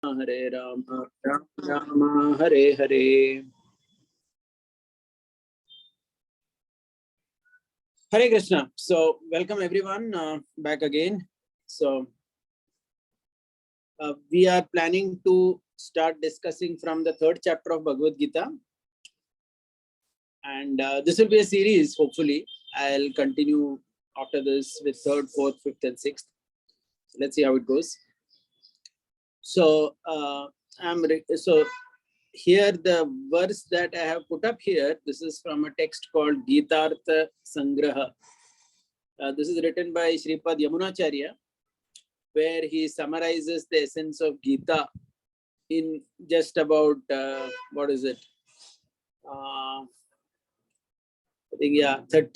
Hare Rama, Rama Rama, Hare Hare. Hare Krishna. So, welcome everyone back again. So, we are planning to start discussing from the third chapter of Bhagavad Gita. And this will be a series, hopefully. I'll continue after this with third, fourth, fifth, and sixth. Let's see how it goes. So, here the verse that I have put up here, this is from a text called Gitartha Sangraha. This is written by Sripad Ramanuacarya, where he summarizes the essence of Gita in just about, 30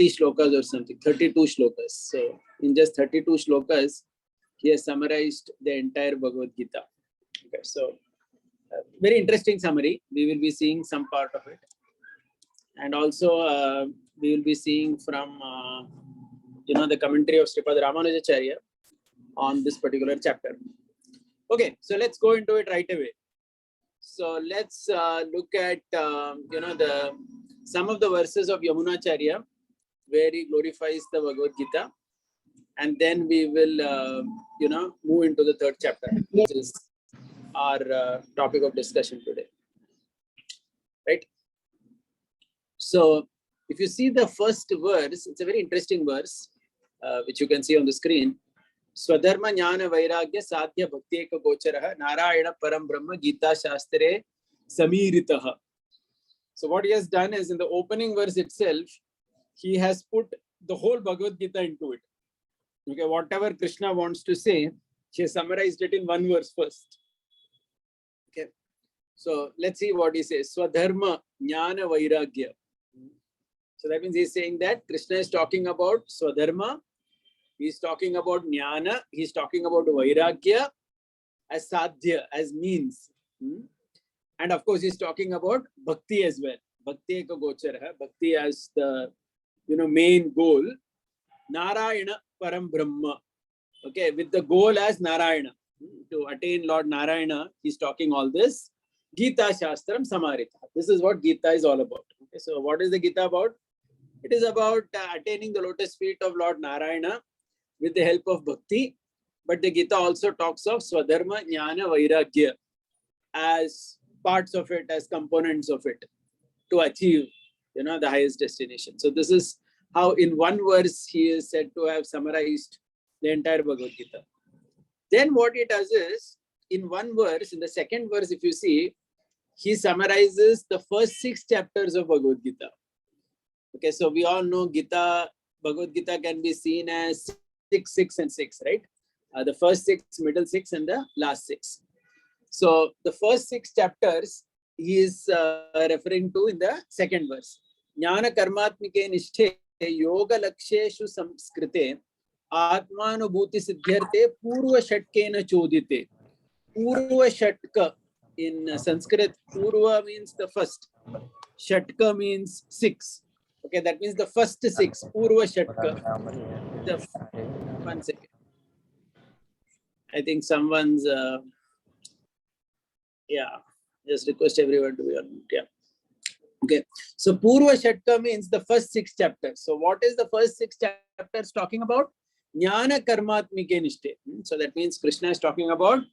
shlokas or something, 32 shlokas. So in just 32 shlokas, he has summarized the entire Bhagavad Gita. Okay, so very interesting summary. We will be seeing some part of it. And also we will be seeing from, the commentary of Sripad Ramanuacarya on this particular chapter. Okay, so let's go into it right away. So let's look at, some of the verses of Yamunacharya where he glorifies the Bhagavad Gita. And then we will, move into the third chapter, which is our topic of discussion today. Right? So if you see the first verse, it's a very interesting verse, which you can see on the screen. Swadharma Jnana Vairagya Sadhya Bhakti Eka Gocharaha Narayana Param Brahma Gita Shastre Samiritaha. So what he has done is in the opening verse itself, he has put the whole Bhagavad Gita into it. Okay, whatever Krishna wants to say, he has summarized it in one verse first. Okay, so let's see what he says. Swadharma Jnana Vairagya. So that means he's saying that Krishna is talking about Swadharma, he's talking about Jnana, he's talking about Vairagya as Sadhya, as means. And of course, he's talking about Bhakti as well. Bhakti Eka Gocharaha, Bhakti as the main goal. Narayana Param Brahma. Okay, with the goal as Narayana. To attain Lord Narayana, he's talking all this. Gita Shastram Samarita. This is what Gita is all about. Okay, so what is the Gita about? It is about attaining the lotus feet of Lord Narayana with the help of Bhakti. But the Gita also talks of Swadharma, Jnana, Vairagya as parts of it, as components of it to achieve, the highest destination. So this is how in one verse he is said to have summarized the entire Bhagavad Gita. Then what he does is, in one verse, in the second verse, if you see, he summarizes the first 6 chapters of Bhagavad Gita. Okay, so we all know Bhagavad Gita can be seen as 6, 6 and 6, right? The first 6, middle 6 and the last 6. So the first 6 chapters he is referring to in the second verse. Jnana karmatmike nishthe yoga laksheshu samskrite atmanubhuti siddhyarte purva shatkena chodite. Purva shatka in Sanskrit, purva means the first. Shatka means 6. Okay, that means the first 6. Purva shatka. One second. I think someone's... just request everyone to be on mute. Yeah. Okay. So Purva Shatka means the first 6 chapters. So what is the first 6 chapters talking about? Jnana Karmatmike Nishthe. So that means Krishna is talking about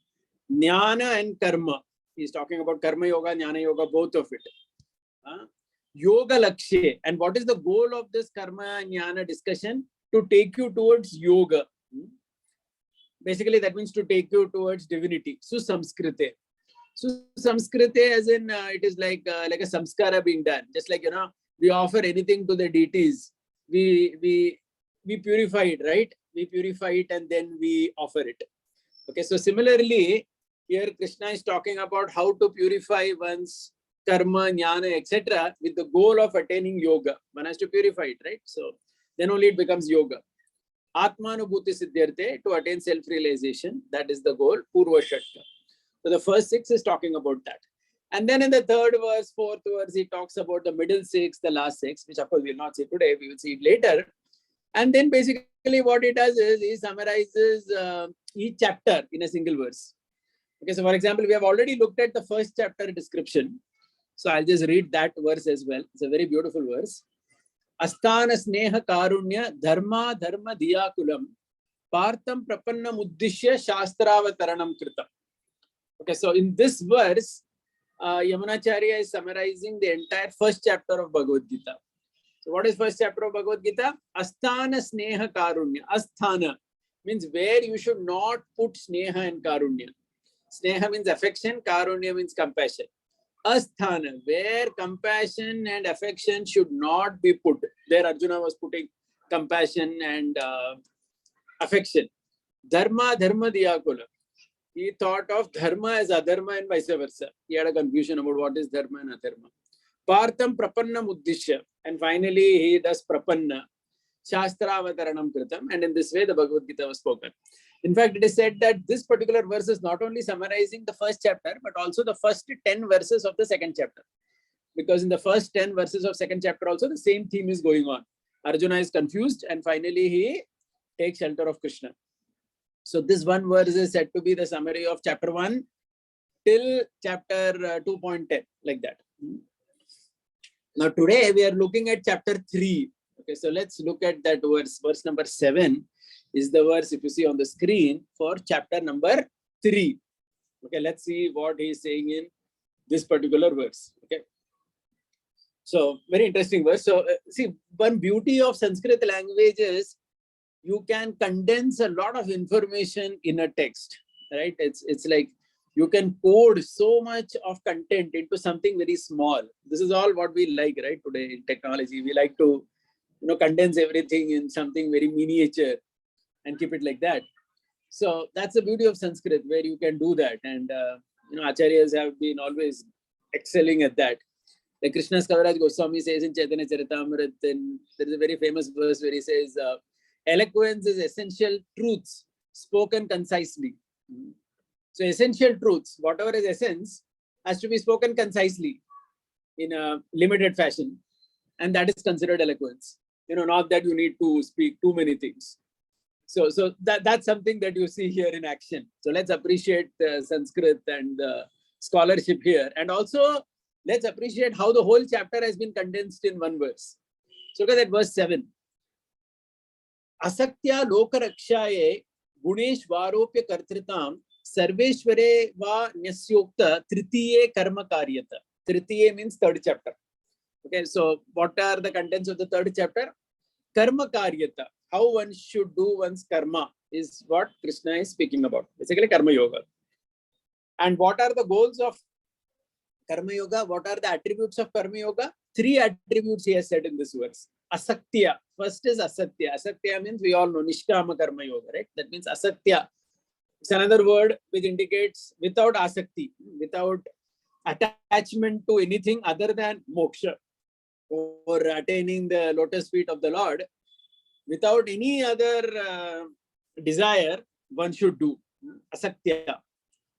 Jnana and Karma. He's talking about Karma Yoga, Jnana Yoga, both of it. Yoga Lakshe. And what is the goal of this Karma and Jnana discussion? To take you towards Yoga. Basically, that means to take you towards divinity. Susamskrite. So Samskrite as in it is like a samskara being done. Just like, we offer anything to the deities. We purify it, right? We purify it and then we offer it. Okay, so similarly, here Krishna is talking about how to purify one's karma, jnana, etc. with the goal of attaining yoga. One has to purify it, right? So then only it becomes yoga. Atmanubhuti siddhyarte, to attain self-realization. That is the goal. Purva Shatka. So the first 6 is talking about that. And then in the third verse, fourth verse, he talks about the middle 6, the last 6, which of course we will not see today, we will see it later. And then basically what he does is he summarizes each chapter in a single verse. Okay, so for example, we have already looked at the first chapter description. So I'll just read that verse as well. It's a very beautiful verse. Asthana sneha karunya dharma dharma diyakulam partham prapanna muddishya shastravataranam kritam. Okay, so in this verse, Yamunacharya is summarizing the entire first chapter of Bhagavad Gita. So what is first chapter of Bhagavad Gita? Asthana sneha karunya. Asthana means where you should not put sneha and karunya. Sneha means affection, karunya means compassion. Asthana, where compassion and affection should not be put. There Arjuna was putting compassion and affection. Dharma, dharma diyakula. He thought of dharma as adharma and vice versa. He had a confusion about what is dharma and adharma. Partham prapanna muddishya. And finally, he does prapanna. Shastravataranam kritam. And in this way, the Bhagavad Gita was spoken. In fact, it is said that this particular verse is not only summarizing the first chapter, but also the first 10 verses of the second chapter. Because in the first 10 verses of second chapter also, the same theme is going on. Arjuna is confused and finally he takes shelter of Krishna. So this one verse is said to be the summary of chapter 1 till chapter 2.10, like that. Now today we are looking at chapter 3. Okay, so let's look at that verse. Verse number 7 is the verse, if you see on the screen, for chapter number 3. Okay, let's see what he is saying in this particular verse. Okay, so very interesting verse. So see, one beauty of Sanskrit language is you can condense a lot of information in a text, right? It's like you can code so much of content into something very small. This is all what we like, right? Today in technology, we like to, condense everything in something very miniature and keep it like that. So that's the beauty of Sanskrit, where you can do that. And, Acharyas have been always excelling at that. Like Krishna's Kaviraj Goswami says in Chaitanya Charitamrita, there is a very famous verse where he says, eloquence is essential truths spoken concisely. So essential truths, whatever is essence, has to be spoken concisely in a limited fashion. And that is considered eloquence. Not that you need to speak too many things. So that's something that you see here in action. So let's appreciate the Sanskrit and the scholarship here. And also, let's appreciate how the whole chapter has been condensed in one verse. So look at that verse 7. Asatya lokarakshaye gunesh varopya kartritam sarveshware va nyasyokta tritiye karma karyata. Tritiye means third chapter. Okay, so what are the contents of the third chapter? Karma karyata. How one should do one's karma is what Krishna is speaking about. Basically, karma yoga. And what are the goals of karma yoga? What are the attributes of karma yoga? 3 attributes he has said in this verse. Asatya. First is asatya. Asatya means we all know nishkama karma yoga, right? That means asatya. It's another word which indicates without asakti, without attachment to anything other than moksha or attaining the lotus feet of the Lord. Without any other desire, one should do. Asatya.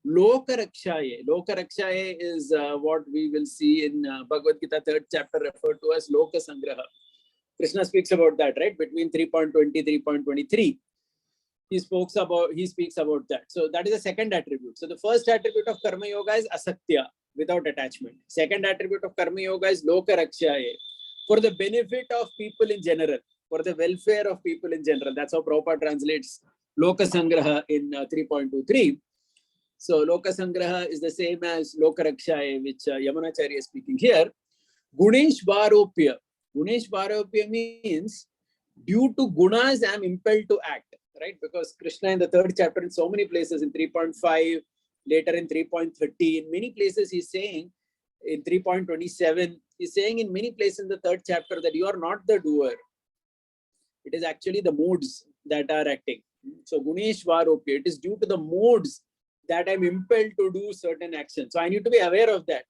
Lokarakshaye. Lokarakshaye is what we will see in Bhagavad Gita 3rd chapter referred to as Lokasangraha. Krishna speaks about that, right? Between 3.20, 3.23. He speaks about that. So that is the second attribute. So the first attribute of Karma Yoga is Asatya, without attachment. Second attribute of Karma Yoga is Lokarakshaye, for the benefit of people in general, for the welfare of people in general. That's how Prabhupada translates Lokasangraha in 3.23. So Lokasangraha is the same as Lokarakshaye, which Yamunacharya is speaking here. Gunesh Varopya. Gunesh Varopya means due to gunas I am impelled to act, right? Because Krishna in the 3rd chapter in so many places, in 3.5, later in 3.30, in many places he's saying, in 3.27, he's saying in many places in the 3rd chapter that you are not the doer. It is actually the moods that are acting. So Gunesh Varopya, it is due to the moods that I'm impelled to do certain actions. So I need to be aware of that,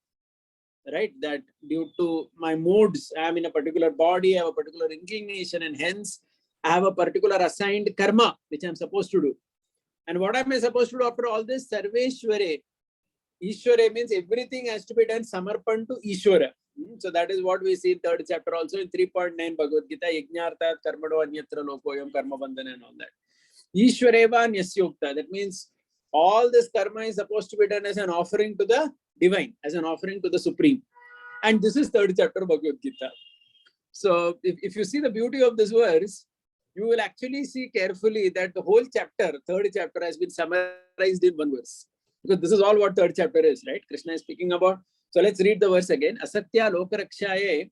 right? That due to my moods, I am in a particular body, I have a particular inclination, and hence I have a particular assigned karma, which I'm supposed to do. And what am I supposed to do after all this? Sarveshware. Ishware means everything has to be done samarpan to Ishwara. So that is what we see in 3rd chapter also in 3.9 Bhagavad Gita, Yajnarthat karmado anyatra lokoyam karma bandhana and all that. Ishwareva nyasyokta. That means All this karma is supposed to be done as an offering to the divine, as an offering to the supreme. And this is third chapter of Bhagavad Gita. So if you see the beauty of this verse, you will actually see carefully that the whole chapter, third chapter, has been summarized in one verse. Because this is all what third chapter is, right? Krishna is speaking about. So let's read the verse again. Asatya lokarakshaye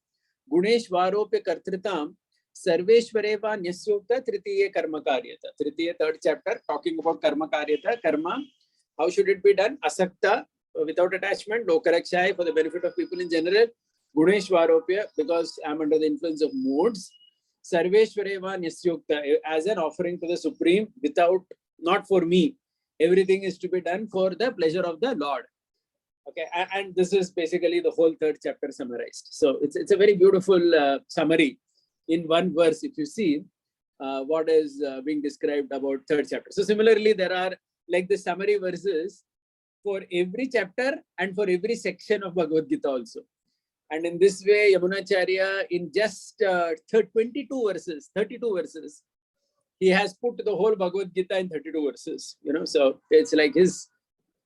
guneshvaropya kartritam sarveshwareva nyasyukta tritiye karma karyata. Tritiye, third chapter, talking about karma karyata. Karma, how should it be done? Asakta, without attachment. Lokarakshaye, for the benefit of people in general. Guneshvaropya, because I'm under the influence of moods. Sarveshwareva Nisyukta, as an offering to the Supreme, without, not for me. Everything is to be done for the pleasure of the Lord. Okay, and this is basically the whole third chapter summarized. So it's a very beautiful summary in one verse, if you see what is being described about third chapter. So similarly, there are like the summary verses for every chapter and for every section of Bhagavad Gita also. And in this way, Ramanuacarya, in just 32 verses, he has put the whole Bhagavad Gita in 32 verses. So it's like his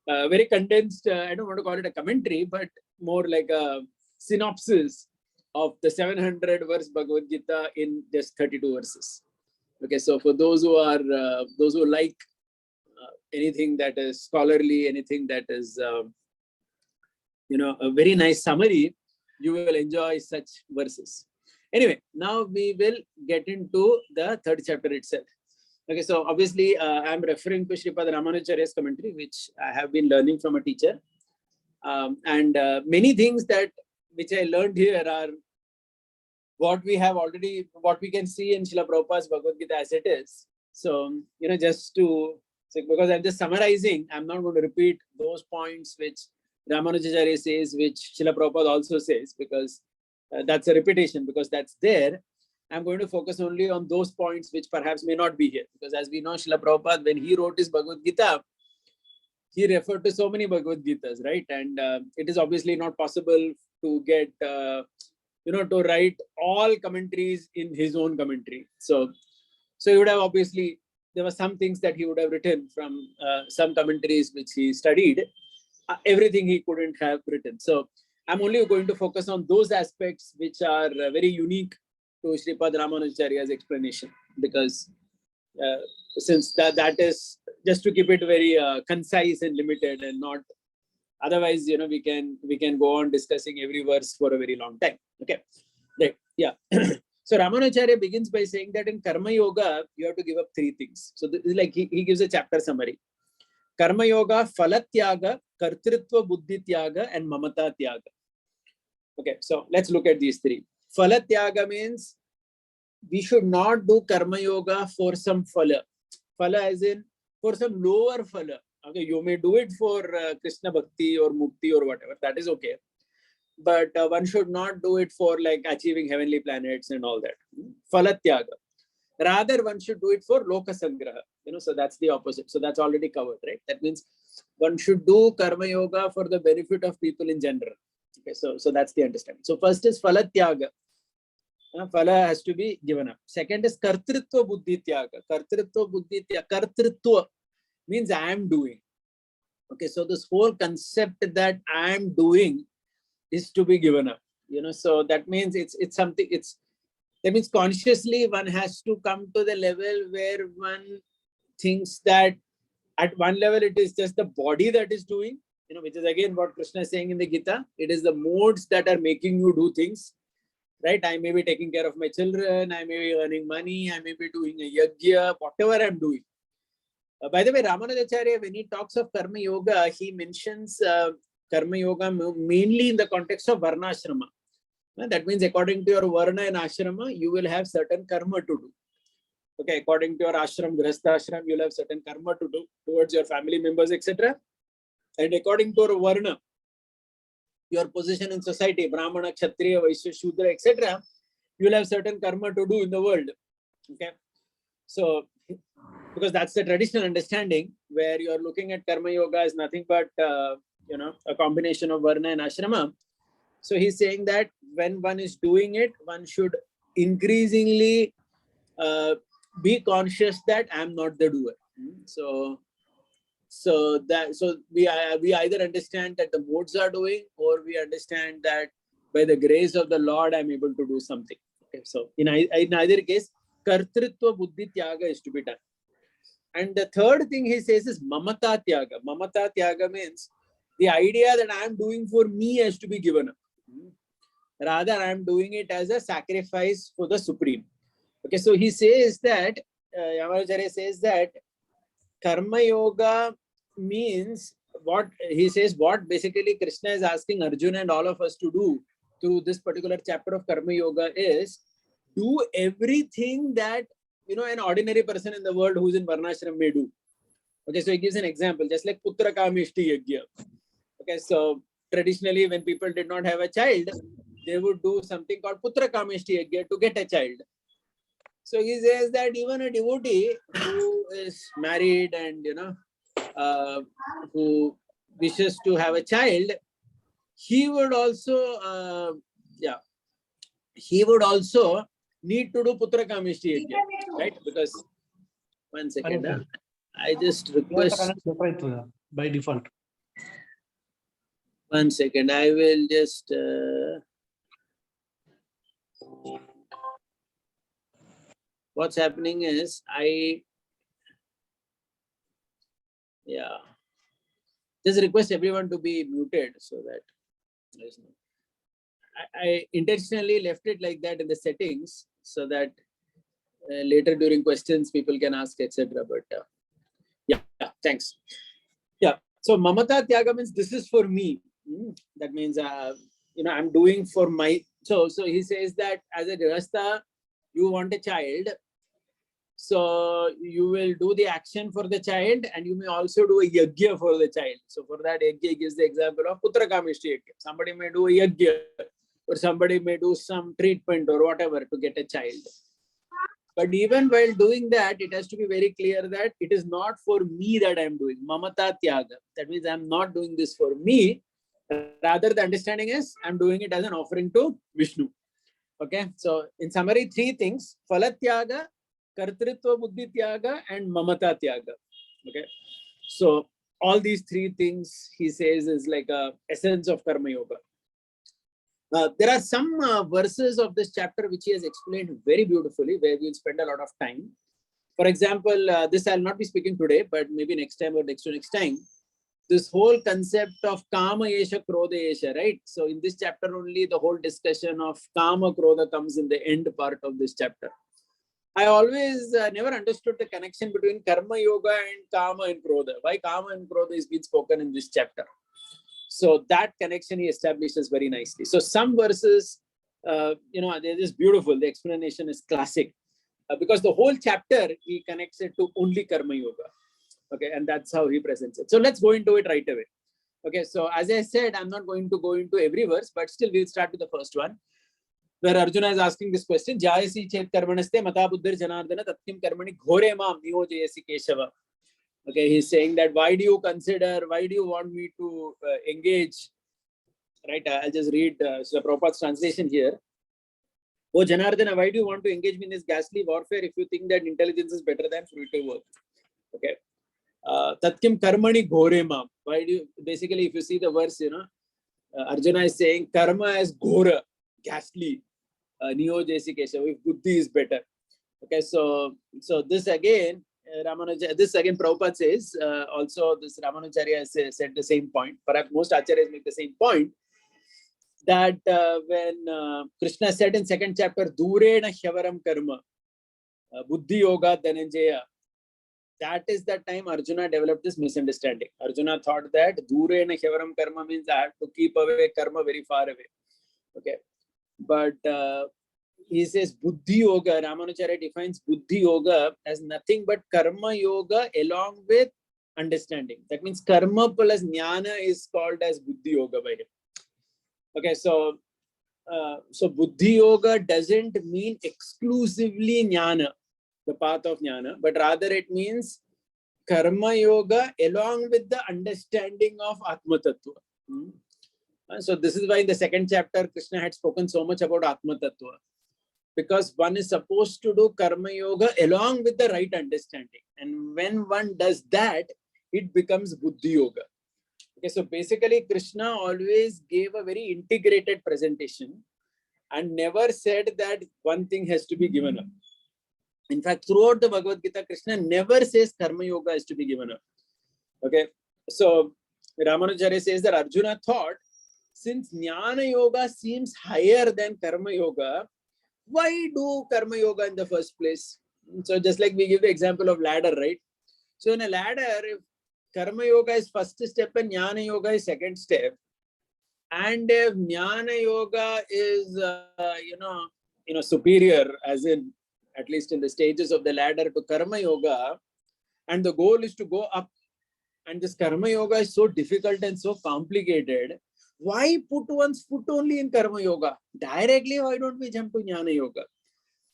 very condensed, I don't want to call it a commentary, but more like a synopsis of the 700 verse Bhagavad Gita in just 32 verses. Okay, so for those who are, those who like anything that is scholarly, anything that is, a very nice summary, you will enjoy such verses. Anyway, now we will get into the third chapter itself. Okay, so obviously I'm referring to Sripad Ramanuacarya's commentary, which I have been learning from a teacher. And many things which I learned here are what we have already, what we can see in Srila Prabhupada's Bhagavad Gita as it is. So, just to, because I'm just summarizing, I'm not going to repeat those points which Ramanujarya says, which Srila Prabhupada also says, because that's a repetition, because that's there. I'm going to focus only on those points which perhaps may not be here. Because as we know, Srila Prabhupada, when he wrote his Bhagavad Gita, he referred to so many Bhagavad Gitas, right? And it is obviously not possible to get, to write all commentaries in his own commentary. So he would have obviously, there were some things that he would have written from some commentaries which he studied. Everything he couldn't have written. So I'm only going to focus on those aspects which are very unique to Sripad Ramanujarya's explanation, because since that is just to keep it very concise and limited, and not otherwise, we can go on discussing every verse for a very long time. Okay, right? Yeah. So Ramanuacarya begins by saying that in Karma Yoga you have to give up three things. So this is like he gives a chapter summary. Karma Yoga, Falatyaga, Kartritva Buddhi Tyaga, and Mamata Tyaga. Okay, so let's look at these three. Falatyaga means we should not do Karma Yoga for some phala. Phala as in for some lower phala. Okay, you may do it for Krishna Bhakti or Mukti or whatever. That is okay. But one should not do it for like achieving heavenly planets and all that. Falatyaga. Rather, one should do it for Loka Sangraha. So that's the opposite. So that's already covered, right? That means one should do Karma Yoga for the benefit of people in general. Okay, so that's the understanding. So first is Falatyaga. Phala has to be given up. Second is Kartritva Buddhi Tyaga. Kartritva Buddhi Tyaga. Kartritva means I am doing. Okay, so this whole concept that I am doing is to be given up. So that means it's something, that means consciously one has to come to the level where one thinks that at one level it is just the body that is doing, which is again what Krishna is saying in the Gita. It is the modes that are making you do things, right? I may be taking care of my children, I may be earning money, I may be doing a yajna, whatever I'm doing. By the way, Ramanujarya, when he talks of Karma Yoga, he mentions Karma Yoga mainly in the context of Varnashrama. That means according to your Varna and Ashrama, you will have certain karma to do. Okay, according to your ashram, grihastha ashram, you'll have certain karma to do towards your family members, etc. And according to your Varna, your position in society, Brahmana, Kshatriya, Vaishya, Shudra, etc., you'll have certain karma to do in the world. Okay, so because that's the traditional understanding where you're looking at Karma Yoga as nothing but a combination of Varna and Ashrama. So he's saying that when one is doing it, one should increasingly be conscious that I'm not the doer. So So we either understand that the modes are doing, or we understand that by the grace of the Lord I'm able to do something. Okay, so in either case, kartritva buddhi tyaga is to be done. And the third thing he says is mamata tyaga. Mamata tyaga means the idea that I am doing for me has to be given up. Rather, I am doing it as a sacrifice for the Supreme. Okay, so he says that, Ramanuacarya says that Karma Yoga means what he says, what basically Krishna is asking Arjuna and all of us to do through this particular chapter of Karma Yoga is do everything that, you know, an ordinary person in the world who's in Varnashram may do. Okay, so he gives an example, just like Putra Kamishti Yajna. Okay, so traditionally when people did not have a child, they would do something called Putra Kamishti Yajna to get a child. So he says that even a devotee who is married and, you know, who wishes to have a child, he would also, he would also need to do Putra Kamishti Yajna, right? Because, one second, I just request. By default. One second, I will just. What's happening is just request everyone to be muted so that there's no. I intentionally left it like that in the settings so that later during questions people can ask, etc. But thanks. Yeah, so mamata tyaga means this is for me. That means you know, I'm doing for my. So he says that as a grihastha, you want a child, so you will do the action for the child, and you may also do a yajna for the child. So for that, yajna gives the example of Putra Kamishti Yajna. Somebody may do a yajna, or somebody may do some treatment or whatever to get a child. But even while doing that, it has to be very clear that it is not for me that I am doing. Mamata tyaga. That means I am not doing this for me. Rather, the understanding is I'm doing it as an offering to Vishnu. Okay. So in summary, three things: Phala tyaga, Kartritva buddhi tyaga, and Mamata tyaga. Okay. So all these three things he says is like a essence of Karma Yoga. There are some verses of this chapter which he has explained very beautifully, where we'll spend a lot of time. For example, this I'll not be speaking today, but maybe next time or next to next time. This whole concept of Kama Yesha, Krodha Yesha, right? So in this chapter only, the whole discussion of Kama Krodha comes in the end part of this chapter. I always never understood the connection between Karma Yoga and Kama and Krodha. Why Kama and Krodha is being spoken in this chapter. So that connection he establishes very nicely. So some verses, you know, they're just beautiful. The explanation is classic because the whole chapter he connects it to only Karma Yoga. Okay, and that's how he presents it. So let's go into it right away. Okay, so as I said, I'm not going to go into every verse, but still we'll start with the first one, where Arjuna is asking this question: Jayasi chet karmanaste mata buddhir janardana tatkim karmani ghore mam niyojayasi keshava. Okay, he's saying that why do you want me to engage? Right, I'll just read Srila Prabhupada's translation here. Oh Janardana, why do you want to engage me in this ghastly warfare if you think that intelligence is better than fruitive work? Okay. Tatkim karmani ghore mam. Why do you, basically, if you see the verse, you know, Arjuna is saying karma as ghora, ghastly, niyojayasi keshava, if buddhi is better. Okay, so this again, this again Prabhupada says, also this Ramanuacarya said the same point. Perhaps most acharyas make the same point, that when Krishna said in second chapter, Durena Hyavaram Karma, Buddhi Yoga Dhananjaya, that is the time Arjuna developed this misunderstanding. Arjuna thought that Durena Hyavaram Karma means I have to keep away karma very far away. Okay, but he says Buddhi Yoga, Ramanuacarya defines Buddhi Yoga as nothing but Karma Yoga along with understanding. That means Karma plus Jnana is called as Buddhi Yoga by him. Okay, so Buddhi Yoga doesn't mean exclusively Jnana, the path of Jnana, but rather it means Karma Yoga along with the understanding of Atma Tattva. So this is why in the second chapter, Krishna had spoken so much about Atma Tattva. Because one is supposed to do Karma Yoga along with the right understanding. And when one does that, it becomes Buddhi Yoga. Okay, so basically Krishna always gave a very integrated presentation and never said that one thing has to be given up. In fact, throughout the Bhagavad Gita, Krishna never says Karma Yoga has to be given up. Okay, so Ramanuacarya says that Arjuna thought, since Jnana Yoga seems higher than Karma Yoga, why do Karma Yoga in the first place? So just like we give the example of ladder, right? So in a ladder, if Karma Yoga is first step and Jnana Yoga is second step, and if Jnana Yoga is, superior, as in, at least in the stages of the ladder to Karma Yoga, and the goal is to go up, and this Karma Yoga is so difficult and so complicated, why put one's foot only in Karma Yoga? Directly, why don't we jump to Jnana Yoga?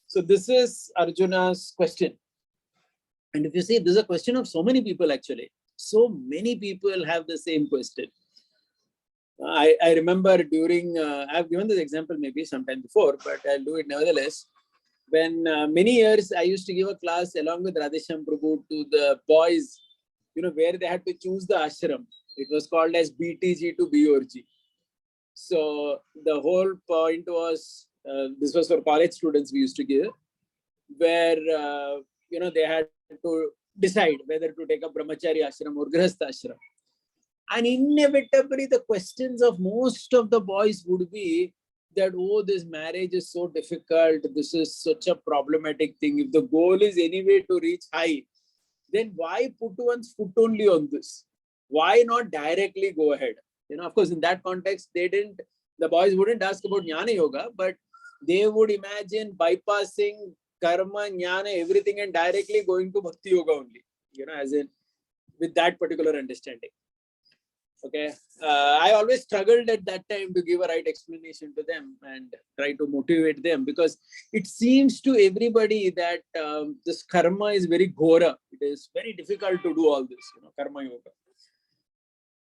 So this is Arjuna's question. And if you see, this is a question of so many people actually. So many people have the same question. I remember during, I've given this example maybe sometime before, but I'll do it nevertheless. When many years I used to give a class along with Radhesham Prabhu to the boys, where they had to choose the ashram. It was called as BTG to BORG. So the whole point was, this was for college students we used to give, where, they had to decide whether to take a brahmachari ashram or grihastha ashram. And inevitably, the questions of most of the boys would be that, oh, this marriage is so difficult. This is such a problematic thing. If the goal is anyway to reach high, then why put one's foot only on this? Why not directly go ahead? Of course, in that context, the boys wouldn't ask about Jnana Yoga, but they would imagine bypassing karma, jnana, everything and directly going to Bhakti Yoga only, as in with that particular understanding. Okay, I always struggled at that time to give a right explanation to them and try to motivate them, because it seems to everybody that this karma is very ghora. It is very difficult to do all this, karma yoga.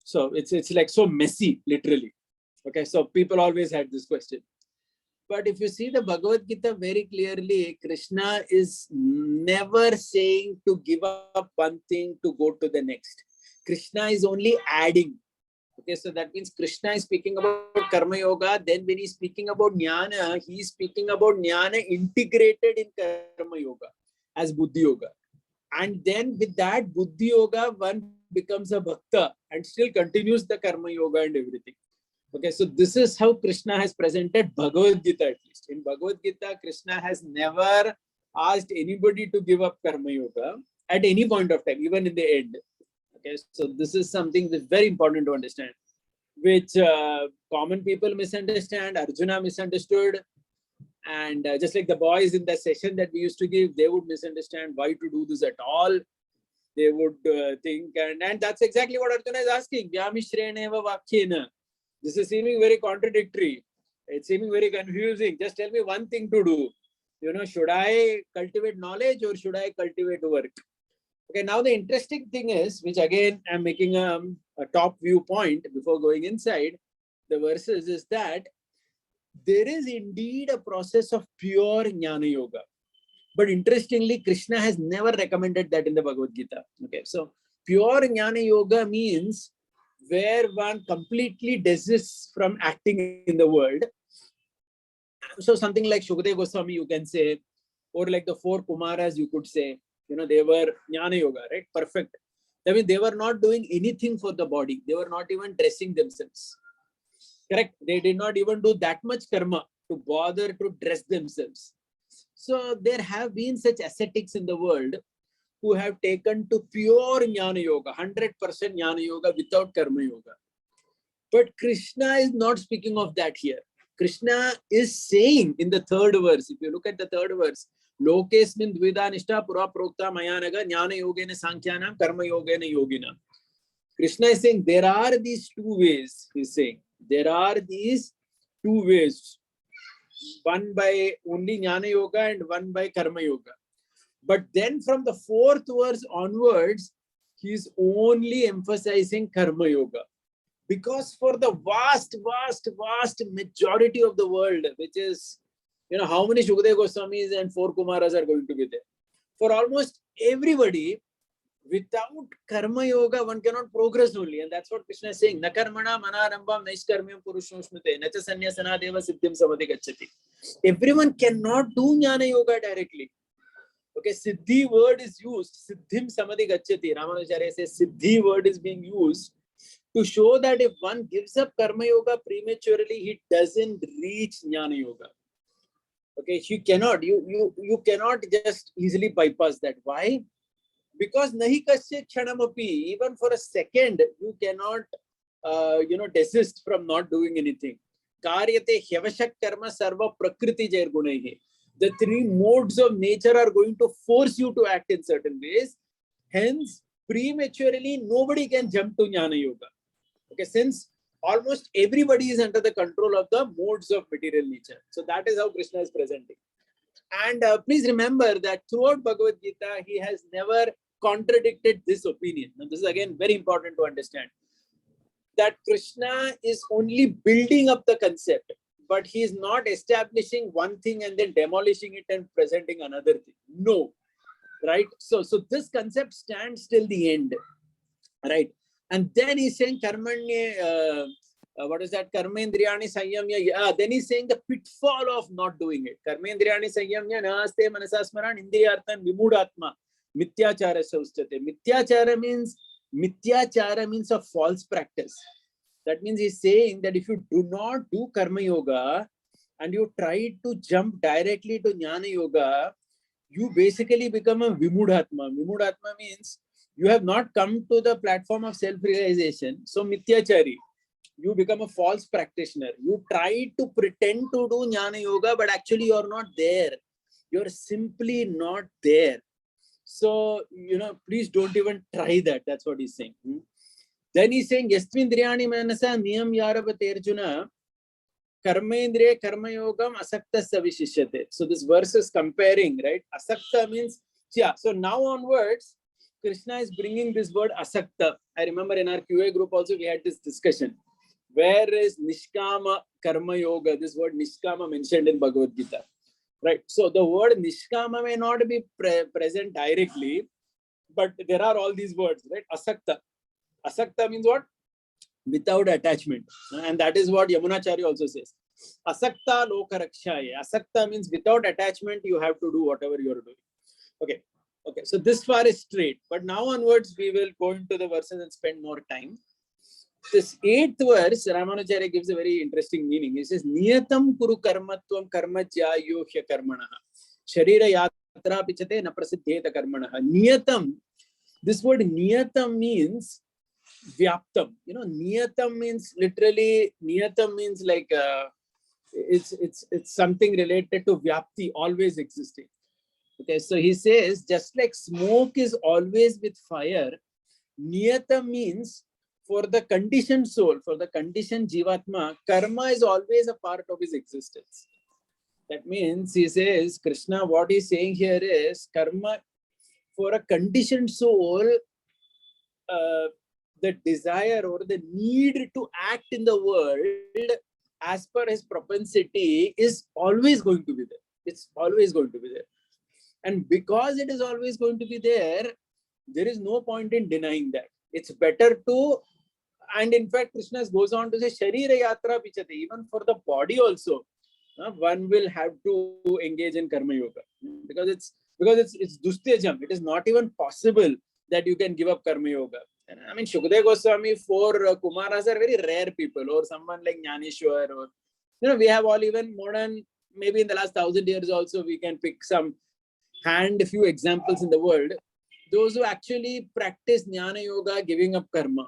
So it's like so messy, literally. Okay, so people always had this question. But if you see the Bhagavad Gita very clearly, Krishna is never saying to give up one thing to go to the next. Krishna is only adding. Okay, so that means Krishna is speaking about Karma Yoga. Then when he's speaking about Jnana, he's speaking about Jnana integrated in Karma Yoga as Buddhi Yoga. And then with that Buddhi Yoga, one becomes a Bhakta and still continues the Karma Yoga and everything. Okay, so this is how Krishna has presented Bhagavad Gita, at least. In Bhagavad Gita, Krishna has never asked anybody to give up Karma Yoga at any point of time, even in the end. Okay, so this is something that's very important to understand, which common people misunderstand, Arjuna misunderstood, and just like the boys in the session that we used to give, they would misunderstand why to do this at all. They would think, and that's exactly what Arjuna is asking. Vyamishreneva vakyena. This is seeming very contradictory. It's seeming very confusing. Just tell me one thing to do. Should I cultivate knowledge or should I cultivate work? Okay, now the interesting thing is, which again I'm making a top viewpoint before going inside the verses, is that there is indeed a process of pure Jnana Yoga. But interestingly, Krishna has never recommended that in the Bhagavad Gita. Okay, so pure Jnana Yoga means where one completely desists from acting in the world. So something like Shukadeva Goswami, you can say, or like the four Kumaras, you could say, they were Jnana Yoga, right? Perfect. I mean, they were not doing anything for the body. They were not even dressing themselves. Correct? They did not even do that much karma to bother to dress themselves. So there have been such ascetics in the world who have taken to pure Jnana Yoga, 100% Jnana Yoga without Karma Yoga. But Krishna is not speaking of that here. Krishna is saying in the third verse, if you look at the third verse, Lokesmin dvida nishta pura prokta mayanaga jnana yogena sankhyanam karma yogena yogina. Krishna is saying there are these two ways. He's saying there are these two ways. One by only Jnana Yoga and one by Karma Yoga. But then from the fourth verse onwards, he's only emphasizing Karma Yoga. Because for the vast majority of the world, which is, how many Shukadeva Goswamis and four Kumaras are going to be there? For almost everybody, Without karma yoga, one cannot progress only. And that's what Krishna is saying. Na karmana manarambam naishkarmyam purushnosmute nacha sanyasana deva siddhim samadhi gacchati. Everyone cannot do jnana yoga directly. Okay, siddhi word is used. Siddhim samadhi gacchati. Ramanuacarya says siddhi word is being used to show that if one gives up karma yoga prematurely, he doesn't reach jnana yoga. Okay, you cannot just easily bypass that. Why? Because nahi kasya kshanamapi, even for a second, you cannot desist from not doing anything. Karyate hyavashak karma sarva prakriti jair gunaihi. The three modes of nature are going to force you to act in certain ways. Hence, prematurely, nobody can jump to jnana yoga. Okay, since almost everybody is under the control of the modes of material nature. So that is how Krishna is presenting. And please remember that throughout Bhagavad Gita, he has never contradicted this opinion. Now, this is again very important to understand. That Krishna is only building up the concept, but he is not establishing one thing and then demolishing it and presenting another thing. No, right? So this concept stands till the end, right? And then he's saying karmanya, what is that? Karmendriyani sanyamya. Then he's saying the pitfall of not doing it. Karmendriyani sanyamya naaste manasasmaran indriyarthan vimudatma mityachara saustate. Mityachara means a false practice. That means he's saying that if you do not do karma yoga and you try to jump directly to jnana yoga, you basically become a vimudhatma. Vimudhatma means you have not come to the platform of self-realization. So mityachari, you become a false practitioner. You try to pretend to do jnana yoga, but actually you're not there. You're simply not there. So, please don't even try that. That's what he's saying. Then he's saying, Yastvindriyani manasa niyam yarabate arjuna karmendriya karma yogam asakta savishishyate. So this verse is comparing, right? Asakta means, so now onwards, Krishna is bringing this word asakta. I remember in our QA group also, we had this discussion. Where is nishkama karma yoga? This word nishkama mentioned in Bhagavad Gita. Right. So the word nishkama may not be present directly, but there are all these words, right? Asakta. Asakta means what? Without attachment. And that is what Ramanuacarya also says. Asakta lokarakshaye. Asakta means without attachment, you have to do whatever you are doing. Okay. So this far is straight. But now onwards, we will go into the verses and spend more time. This 8th verse, Ramanuacarya gives a very interesting meaning. He says, Niyatam kuru karmatvam karma jyayo hya karmanaha. Sharira yatra pichate na prasiddheta karmanaha. Niyatam, this word niyatam means vyaptam. Niyatam means literally, niyatam means like, it's something related to vyapti, always existing. Okay, so he says, just like smoke is always with fire, niyatam means for the conditioned soul, for the conditioned jivatma, karma is always a part of his existence. That means, he says, Krishna, what he's saying here is, karma, for a conditioned soul, the desire or the need to act in the world as per his propensity is always going to be there. It's always going to be there. And because it is always going to be there, there is no point in denying that. It's better to, and in fact, Krishna goes on to say, Sharira yatra pichate, even for the body also, one will have to engage in karma yoga. Because it's dustyajam. It is not even possible that you can give up karma yoga. And I mean, Shukdev Goswami, for Kumaras are very rare people, or someone like Jnaneshwar, or, we have all even modern, maybe in the last 1,000 years also, we can pick some few examples in the world, those who actually practice jnana yoga, giving up karma.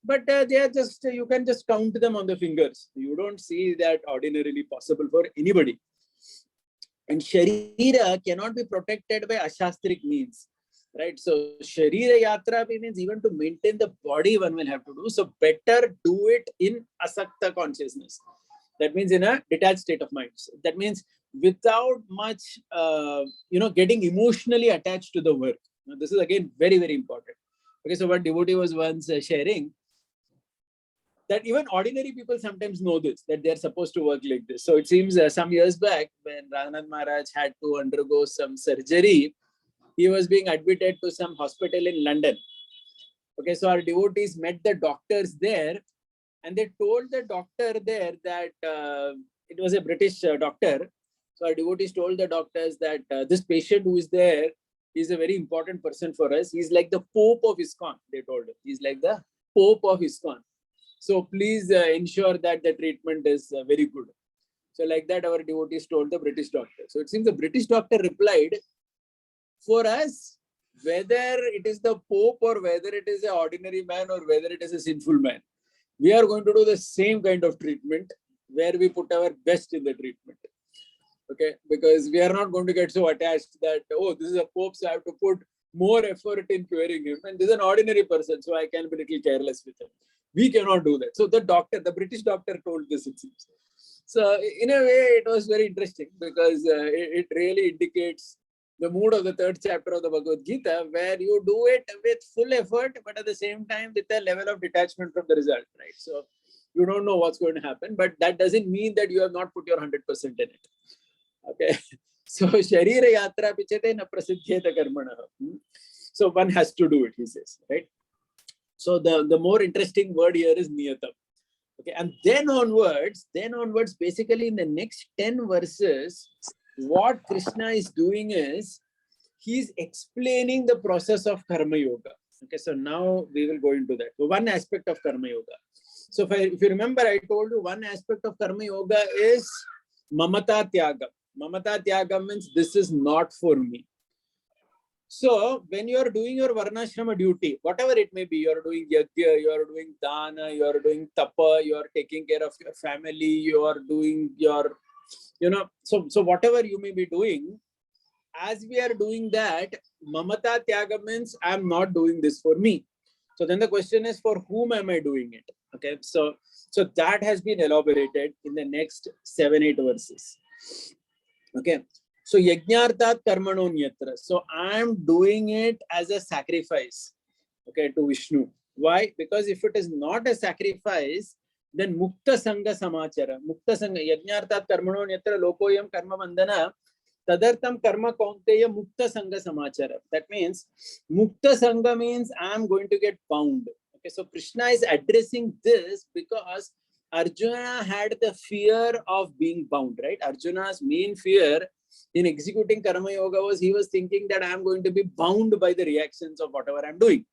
But they are just, you can just count them on the fingers. You don't see that ordinarily possible for anybody. And Sharira cannot be protected by ashastric means, right? So Sharira yatra means even to maintain the body, one will have to do. So better do it in asakta consciousness. That means in a detached state of mind. So that means without much, getting emotionally attached to the work. Now, this is again very, very important. Okay, so what devotee was once sharing, that even ordinary people sometimes know this, that they're supposed to work like this. So it seems some years back when Ramanuacarya Maharaj had to undergo some surgery, he was being admitted to some hospital in London. Okay, so our devotees met the doctors there, and they told the doctor there that it was a British doctor. So our devotees told the doctors that this patient who is there is a very important person for us. He's like the Pope of ISKCON, they told him. He's like the Pope of ISKCON. So please ensure that the treatment is very good. So like that, our devotees told the British doctor. So it seems the British doctor replied, for us, whether it is the Pope or whether it is an ordinary man or whether it is a sinful man, we are going to do the same kind of treatment where we put our best in the treatment. Okay, because we are not going to get so attached that, oh, this is a Pope, so I have to put more effort in curing him. And this is an ordinary person, so I can be a little careless with him. We cannot do that. So the doctor, the British doctor told this, it seems. So in a way, it was very interesting because it really indicates the mood of the third chapter of the Bhagavad Gita, where you do it with full effort, but at the same time with a level of detachment from the result, right? So you don't know what's going to happen, but that doesn't mean that you have not put your 100% in it. Okay, so Sharira Yatra Pichate na Prasiddhyeta Karmana. So one has to do it, he says, right? So the more interesting word here is Niyatam. Okay, and then onwards, basically in the next 10 verses, what Krishna is doing is he's explaining the process of Karma Yoga. Okay, so now we will go into that. So one aspect of Karma Yoga. So if you remember, I told you one aspect of Karma Yoga is Mamata Tyagam. Mamata Tyagam means this is not for me. So when you are doing your Varnashrama duty, whatever it may be, you are doing Yajna, you are doing Dana, you are doing Tapa, you are taking care of your family, you are doing your, so whatever you may be doing, as we are doing that, Mamata Tyaga means I am not doing this for me. So then the question is, for whom am I doing it? Okay, so that has been elaborated in the next 7-8 verses. Okay. So yajnartat karmano nyatra. So I am doing it as a sacrifice, okay, to Vishnu. Why? Because if it is not a sacrifice, then mukta sangha samachara. Mukta sangha yajnartat karmano nyatra lokoyam karma bandhana tadartam karma kaunteya mukta sangha samachara. That means mukta sangha means I am going to get bound. Okay, so Krishna is addressing this because Arjuna had the fear of being bound, right? Arjuna's main fear in executing Karma Yoga was he was thinking that I am going to be bound by the reactions of whatever I'm doing.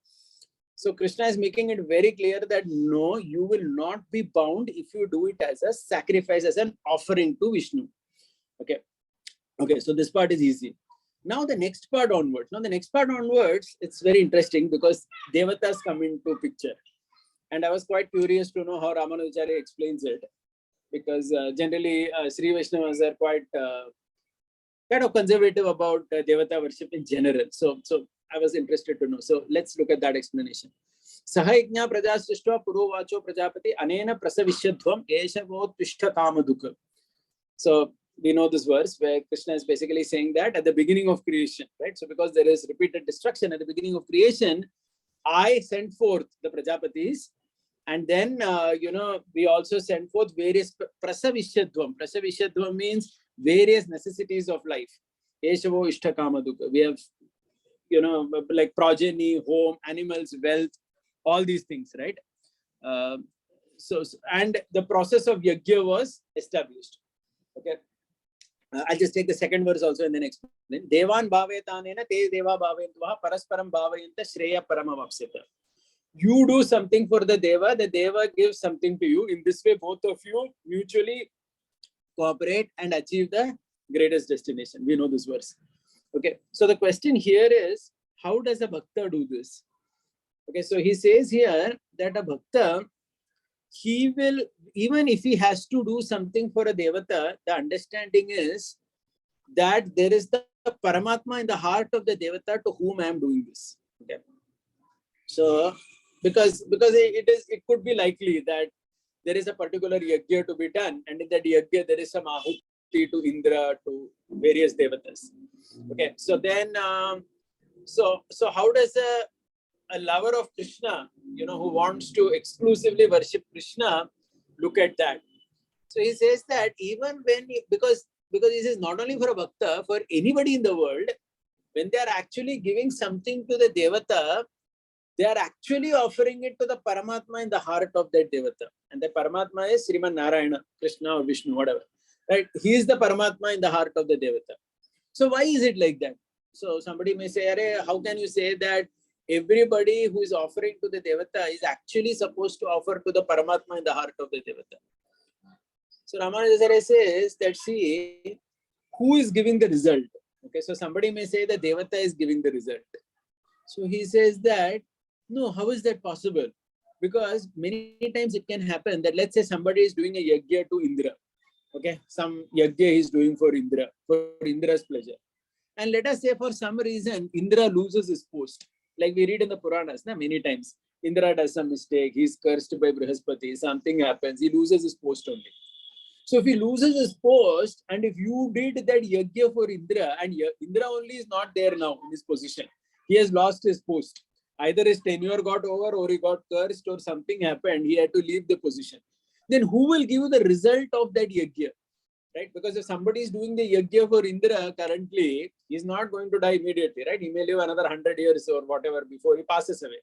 So Krishna is making it very clear that no, you will not be bound if you do it as a sacrifice, as an offering to Vishnu. Okay. Okay, so this part is easy. Now the next part onwards. It's very interesting because Devatas come into picture. And I was quite curious to know how Ramanuacarya explains it, because generally Sri Vaishnavas are quite kind of conservative about Devata worship in general. So I was interested to know. So let's look at that explanation. Sahajna prajasrishva purovacho prajapati anena prasavishyadhvam eshavot tishta kamadukha. So we know this verse where Krishna is basically saying that at the beginning of creation, right? So because there is repeated destruction at the beginning of creation, I sent forth the Prajapatis, and then we also sent forth various prasavishyadhvam. Prasavishyadhvam means various necessities of life. Eshavo ishta kamaduka. We have like progeny, home, animals, wealth, all these things, right? And the process of yajna was established. Okay. I'll just take the second verse also and then explain. Devan bhavetanena te deva bhaventvaha parasparam bhavayanta shreya paramavapsita. You do something for the deva gives something to you. In this way, both of you mutually cooperate and achieve the greatest destination. We know this verse. Okay, so the question here is, how does a bhakta do this? Okay, so he says here that a bhakta, he will, even if he has to do something for a devata, the understanding is that there is the Paramatma in the heart of the devata to whom I am doing this. Okay, so because it could be likely that there is a particular yajna to be done, and in that yajna there is some ahuti to Indra, to various devatas. Okay, so then so how does a lover of Krishna, who wants to exclusively worship Krishna, look at that? So he says that even when because this is not only for a bhakta, for anybody in the world, when they are actually giving something to the Devata, they are actually offering it to the Paramatma in the heart of that Devata. And the Paramatma is Sriman Narayana, Krishna or Vishnu, whatever. Right? He is the Paramatma in the heart of the Devata. So why is it like that? So somebody may say, Arey, how can you say that everybody who is offering to the Devata is actually supposed to offer to the Paramatma in the heart of the Devata? So Ramanuacarya says that, see, who is giving the result? Okay, so somebody may say the Devata is giving the result. So he says that, no, how is that possible? Because many times it can happen that, let's say somebody is doing a yajna to Indra. Okay, some yajna is doing for Indra, for Indra's pleasure. And let us say for some reason, Indra loses his post. Like we read in the Puranas, many times. Indra does some mistake, he's cursed by Brihaspati, something happens, he loses his post only. So if he loses his post, and if you did that yajna for Indra, and Indra only is not there now in his position, he has lost his post. Either his tenure got over, or he got cursed, or something happened, he had to leave the position. Then who will give you the result of that yajna? Right? Because if somebody is doing the yajna for Indra currently, he's not going to die immediately, right? He may live another 100 years or whatever before he passes away.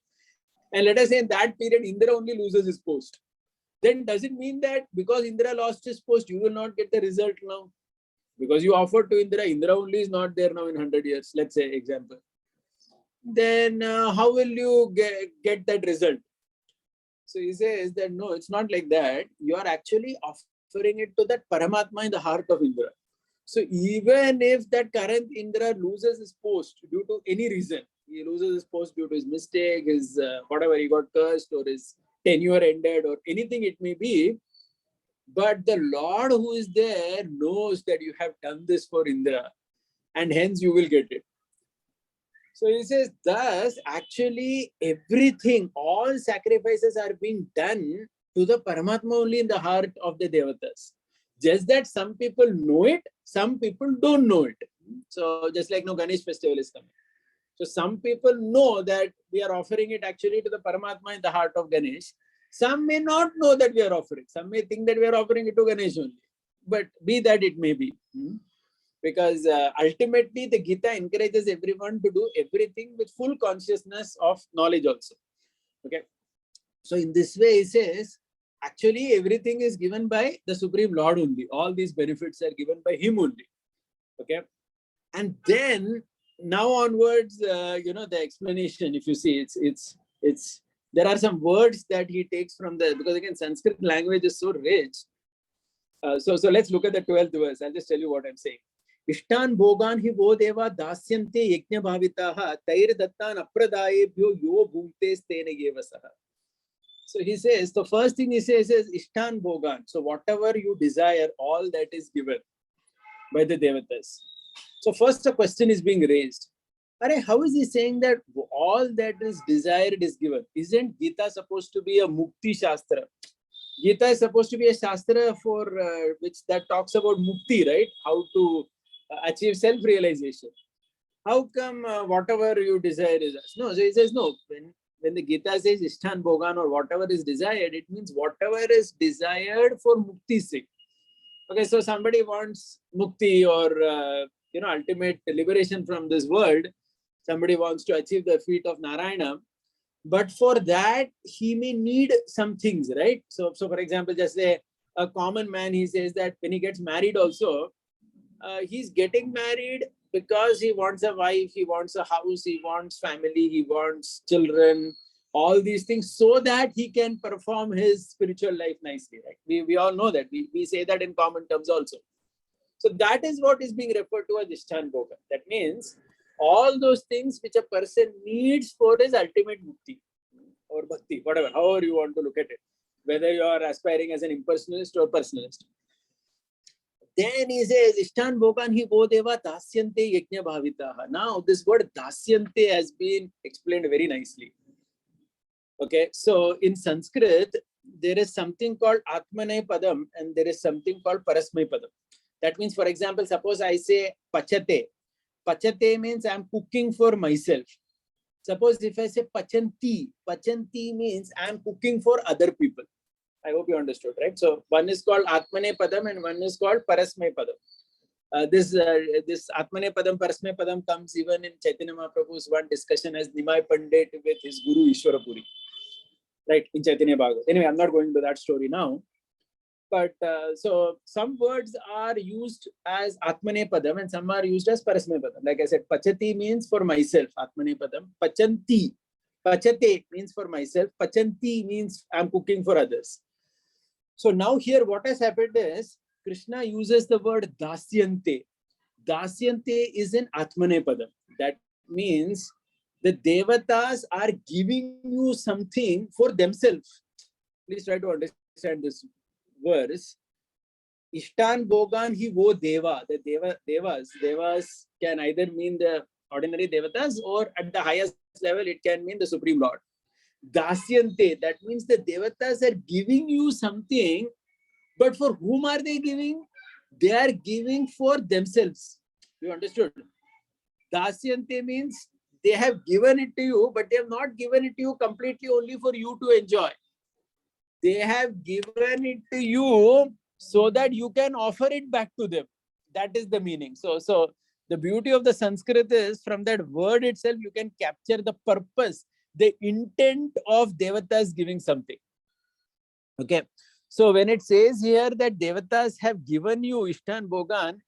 And let us say in that period, Indra only loses his post. Then does it mean that because Indra lost his post, you will not get the result now? Because you offered to Indra, Indra only is not there now in 100 years, let's say, example. Then how will you get that result? So he says that, no, it's not like that. You are actually offering it to that Paramatma in the heart of Indra. So even if that current Indra loses his post due to any reason, he loses his post due to his mistake, his whatever, he got cursed, or his tenure ended, or anything it may be, but the Lord who is there knows that you have done this for Indra, and hence you will get it. So he says, thus, actually, everything, all sacrifices are being done to the Paramatma only in the heart of the Devatas. Just that some people know it, some people don't know it. So just like no Ganesh festival is coming. So some people know that we are offering it actually to the Paramatma in the heart of Ganesh. Some may not know that we are offering. Some may think that we are offering it to Ganesh only. But be that it may be. Because ultimately the Gita encourages everyone to do everything with full consciousness of knowledge also. Okay. So in this way, he says, actually everything is given by the Supreme Lord only. All these benefits are given by him only. Okay. And then now onwards, the explanation, if you see, it's there are some words that he takes from the, because again, Sanskrit language is so rich. So let's look at the 12th verse. I'll just tell you what I'm saying. Ishtan bhogan hi vo deva dasyante yajna bhavitaha tair dattan apradayebhyo yo bhunte stene yevasaha. So he says, the first thing he says is Ishtan bhogan. So whatever you desire, all that is given by the devatas. So first a question is being raised. How is he saying that all that is desired is given? Isn't Gita supposed to be a mukti shastra? Gita is supposed to be a shastra for which that talks about mukti, right? How to achieve self-realization. How come whatever you desire is us? No, so he says no. When the Gita says Ishtan Bhogan or whatever is desired, it means whatever is desired for mukti's sake. Okay, so somebody wants mukti or ultimate liberation from this world. Somebody wants to achieve the feet of Narayana. But for that, he may need some things, right? So for example, just say a common man, he says that when he gets married also, he's getting married because he wants a wife, he wants a house, he wants family, he wants children, all these things, so that he can perform his spiritual life nicely, right? We all know that. We say that in common terms also. So that is what is being referred to as Ishtan Bhoga. That means all those things which a person needs for his ultimate mukti or bhakti, whatever, however you want to look at it, whether you are aspiring as an impersonalist or personalist. Then he says, Ishtan Bhogan hi vo deva dasyante yajna bhavitaha. Now this word dasyante has been explained very nicely. Okay, so in Sanskrit, there is something called Atmanay Padam and there is something called Parasmay Padam. That means, for example, suppose I say Pachate. Pachate means I'm cooking for myself. Suppose if I say Pachanti, Pachanti means I'm cooking for other people. I hope you understood, right? So one is called Atmane Padam and one is called Parasmay Padam. This Atmane Padam, Parasme Padam comes even in Chaitanya Mahaprabhu's one discussion as Nimai Pandit with his Guru Ishwarapuri, right, in Chaitanya Bhagavat. Anyway, I'm not going to that story now. But so some words are used as Atmane Padam and some are used as Parasme Padam. Like I said, Pachati means for myself, Atmane Padam. Pachanti, Pachate means for myself. Pachanti means I'm cooking for others. So now here what has happened is Krishna uses the word Dasyante. Dasyante is an Atmane Padam. That means the Devatas are giving you something for themselves. Please try to understand this verse. Ishtan Bogan hi wo deva. The devas can either mean the ordinary devatas or at the highest level it can mean the Supreme Lord. Dasyante, that means the devatas are giving you something, but for whom are they giving? They are giving for themselves. You understood? Dasyante means they have given it to you, but they have not given it to you completely only for you to enjoy. They have given it to you so that you can offer it back to them. That is the meaning. So the beauty of the Sanskrit is from that word itself, you can capture the purpose, the intent of Devatas giving something. Okay. So when it says here that Devatas have given you Ishtan Bogan,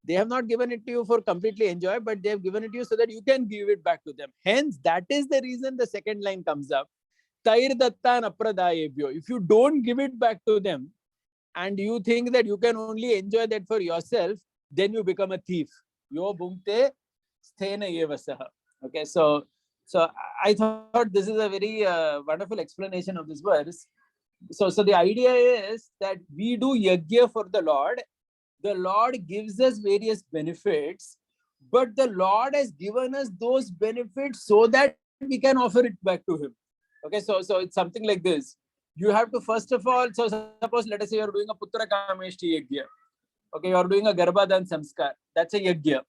they have not given it to you for completely enjoy, but they have given it to you so that you can give it back to them. Hence, that is the reason the second line comes up. Tair dattan apradayebhyo. If you don't give it back to them and you think that you can only enjoy that for yourself, then you become a thief. Yo bhumte sthena yevasaha. Okay, so I thought this is a very wonderful explanation of this verse. So the idea is that we do yajna for the Lord. The Lord gives us various benefits, but the Lord has given us those benefits so that we can offer it back to Him. Okay, so it's something like this. You have to first of all, so suppose let us say you're doing a Putra Kameshti Yajna. Okay, you're doing a Garbhadan Samskar. That's a Yajna.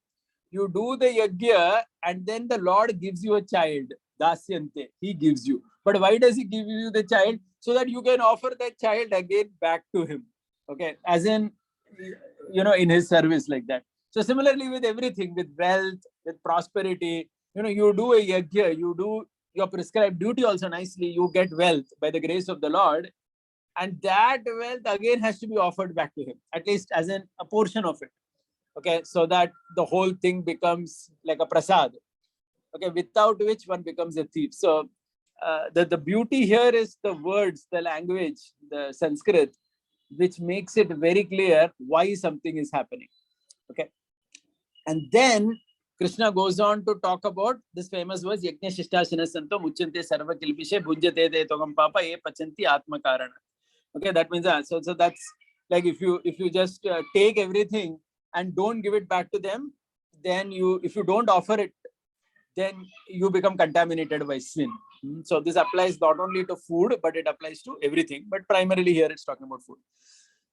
You do the Yajna and then the Lord gives you a child. Dasyante, He gives you. But why does He give you the child? So that you can offer that child again back to Him. Okay, as in, in His service like that. So similarly with everything, with wealth, with prosperity, you do a Yajna, you do your prescribed duty also nicely, you get wealth by the grace of the Lord, and that wealth again has to be offered back to Him, at least as in a portion of it. Okay, so that the whole thing becomes like a prasad. Okay, without which one becomes a thief. So the beauty here is the words, the language, the Sanskrit, which makes it very clear why something is happening. Okay, and then Krishna goes on to talk about this famous verse, Yajna Shishtasana Santo Muchante Sarva Kilpishe Bhujyate De Togam Papa E Pachanti Atma Karana. Okay, that means so that's like if you just take everything and don't give it back to them, then if you don't offer it, then you become contaminated by sin. So this applies not only to food, but it applies to everything. But primarily here it's talking about food.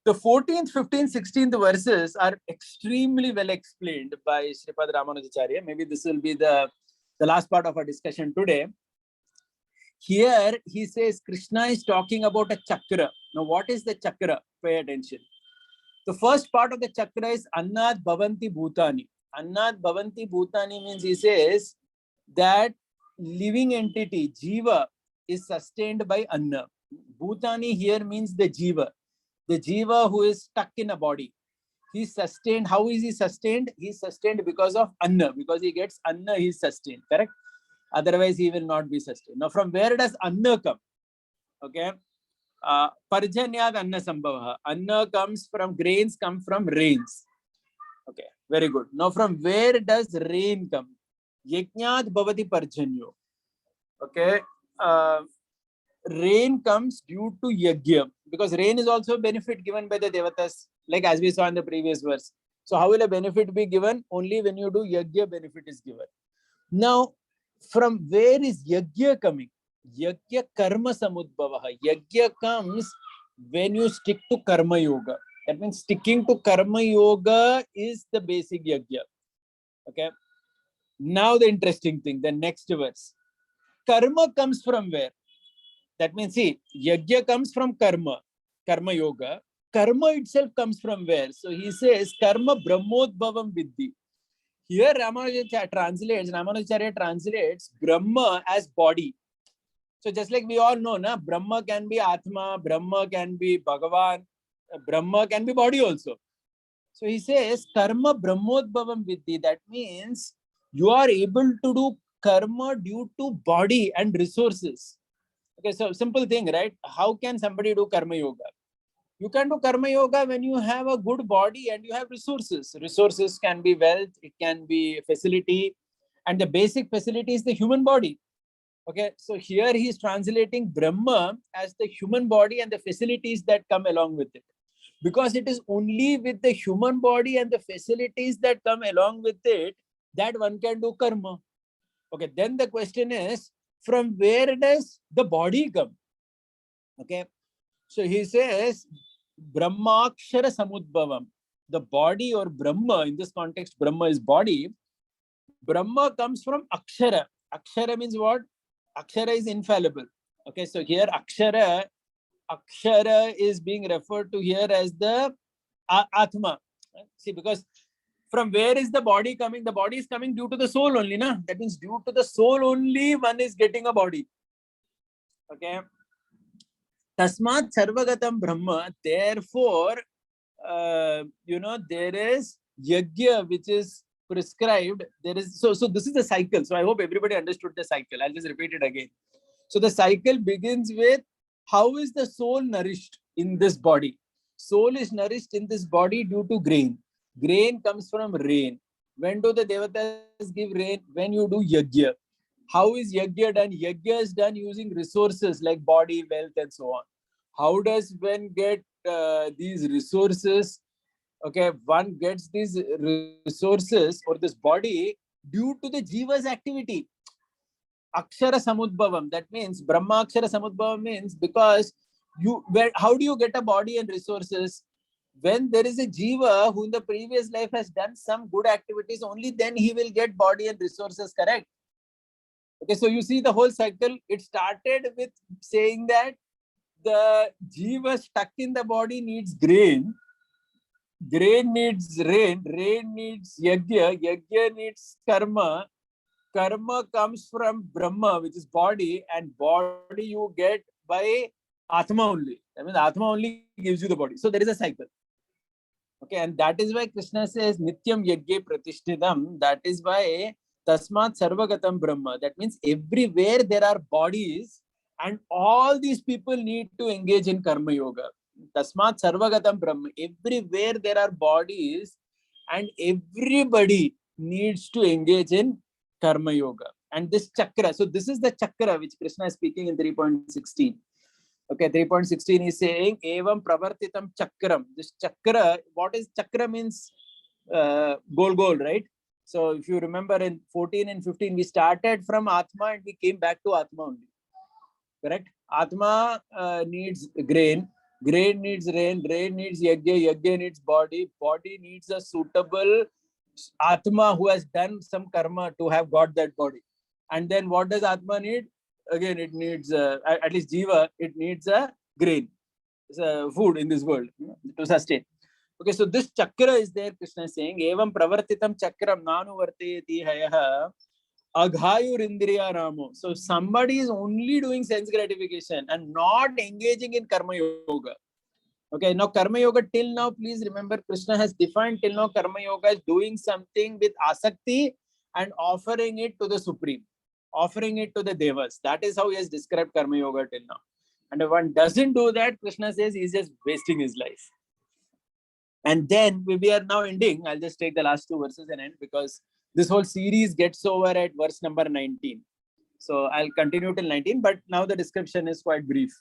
The 14th, 15th, 16th verses are extremely well explained by Sripad Ramanuacarya. Maybe this will be the last part of our discussion today. Here he says Krishna is talking about a chakra. Now what is the chakra? Pay attention. The first part of the chakra is Annad Bhavanti Bhutani. Annad Bhavanti Bhutani means he says that living entity, Jiva, is sustained by Anna. Bhutani here means the Jiva. The Jiva who is stuck in a body. He's sustained. How is he sustained? He's sustained because of Anna. Because he gets Anna, he's sustained. Correct? Otherwise, he will not be sustained. Now, from where does Anna come? Okay. Parjanyad Anna Sambhava. Anna comes from, grains come from rains. Okay. Very good. Now, from where does rain come? Yajnad Bhavati Parjanyo. Okay. Rain comes due to yajna, because rain is also a benefit given by the devatas, like as we saw in the previous verse. So how will a benefit be given? Only when you do yajna, benefit is given. Now, from where is yajna coming? Yajna karma samudbhavaha. Yajna comes when you stick to karma yoga. That means sticking to karma yoga is the basic yajna. Okay. Now the interesting thing, the next verse. Karma comes from where? That means, see, yajna comes from karma yoga. karma itself comes from where? So he says, karma brahmodbhavam vidhi. Here Ramanuacarya translates Brahma as body. So just like we all know, na, Brahma can be Atma, Brahma can be Bhagavan, Brahma can be body also. So he says, karma brahmodbhavam vidhi. That means you are able to do karma due to body and resources. Okay, so simple thing, right? How can somebody do karma yoga? You can do karma yoga when you have a good body and you have resources. Resources can be wealth, it can be facility, and the basic facility is the human body. Okay, so here he is translating Brahma as the human body and the facilities that come along with it. Because it is only with the human body and the facilities that come along with it that one can do karma. Okay, then the question is, from where does the body come? Okay, so he says, Brahmakshara samudbhavam. The body or Brahma, in this context, Brahma is body. Brahma comes from Akshara. Akshara means what? Akshara is infallible. Okay, so here Akshara is being referred to here as the Atma. See, because from where is the body coming? The body is coming due to the soul only, na? That means due to the soul only one is getting a body. Okay. Tasmat sarvagatam Brahma. Therefore, there is yajna which is prescribed. There is so this is the cycle. So I hope everybody understood the cycle. I'll just repeat it again. So the cycle begins with, how is the soul nourished in this body? Soul is nourished in this body due to grain. Grain comes from rain. When do the devatas give rain? When you do yajna. How is yajna done? Yajna is done using resources like body, wealth, and so on. How does one get these resources? Okay, one gets these resources or this body due to the jiva's activity. Akshara samudbhavam. That means Brahma Akshara samudbhavam means because how do you get a body and resources? When there is a jiva who in the previous life has done some good activities, only then he will get body and resources, correct? Okay, so you see the whole cycle. It started with saying that the jiva stuck in the body needs grain. Grain needs rain. Rain needs yajna. Yajna needs karma. Karma comes from Brahma, which is body, and body you get by Atma only. I mean, Atma only gives you the body. So there is a cycle. Okay, and that is why Krishna says Nityam Yajna Pratishthitam. That is why Tasmat Sarvagatam Brahma. That means everywhere there are bodies, and all these people need to engage in Karma Yoga. Tasmat Sarvagatam Brahma. Everywhere there are bodies, and everybody needs to engage in Karma Yoga. And this chakra, so this is the chakra which Krishna is speaking in 3.16. Okay, 3.16 is saying, Evam Pravartitam Chakram. This chakra, what is chakra means? Goal, right? So if you remember in 14 and 15, we started from Atma and we came back to Atma only. Correct? Atma needs grain. Grain needs rain. Rain needs yajna. Yajna needs body. Body needs a suitable Atma who has done some karma to have got that body. And then what does Atma need? Again, it needs, at least Jiva, it needs a grain. It's a food in this world to sustain. Okay, so this chakra is there, Krishna is saying, Evam pravartitam chakram nanu vartayati hayaha aghayur indriya ramo. So somebody is only doing sense gratification and not engaging in karma yoga. Okay, now Karma Yoga till now, please remember, Krishna has defined till now Karma Yoga as doing something with asakti and offering it to the Supreme, offering it to the Devas. That is how he has described Karma Yoga till now. And if one doesn't do that, Krishna says he's just wasting his life. And then we are now ending. I'll just take the last two verses and end because this whole series gets over at verse number 19. So I'll continue till 19, but now the description is quite brief.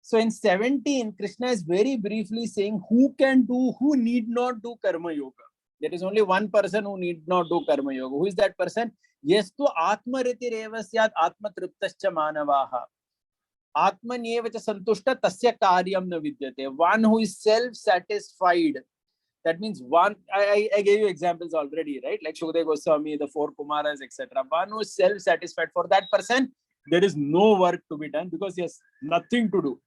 So in 17, Krishna is very briefly saying who can do, who need not do Karma Yoga. There is only one person who need not do Karma Yoga. Who is that person? Yes, to Atma Riti Revasyat Atma Triptascha Manavaha. Atman Yevacha Santushta Tasya Karyam Na Vidyate. One who is self-satisfied. That means one, I gave you examples already, right? Like Shukdev Goswami, the four Kumaras, etc. One who is self-satisfied. For that person, there is no work to be done because he has nothing to do.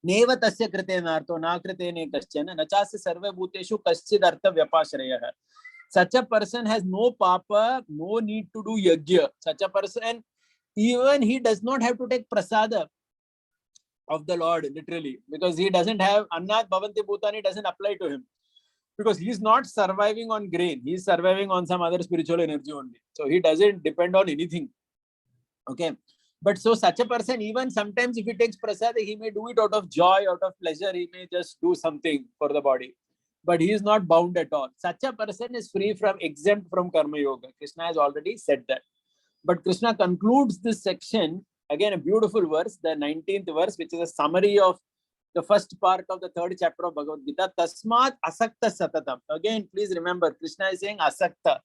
Neva tasya kritenartho na kritene kaschana nachasya sarve bhuteshu kaschid artha vyapashrayah. Such a person has no papa, no need to do yajna. Such a person, even he does not have to take prasada of the Lord, literally, because he doesn't have Annat Bhavanti Bhutani doesn't apply to him. Because he's not surviving on grain, he's surviving on some other spiritual energy only. So he doesn't depend on anything. Okay. But so such a person, even sometimes if he takes prasad, he may do it out of joy, out of pleasure. He may just do something for the body. But he is not bound at all. Such a person is free from, exempt from karma yoga. Krishna has already said that. But Krishna concludes this section, again a beautiful verse, the 19th verse, which is a summary of the first part of the 3rd chapter of Bhagavad Gita. Tasmat asakta satatam. Again, please remember, Krishna is saying asakta.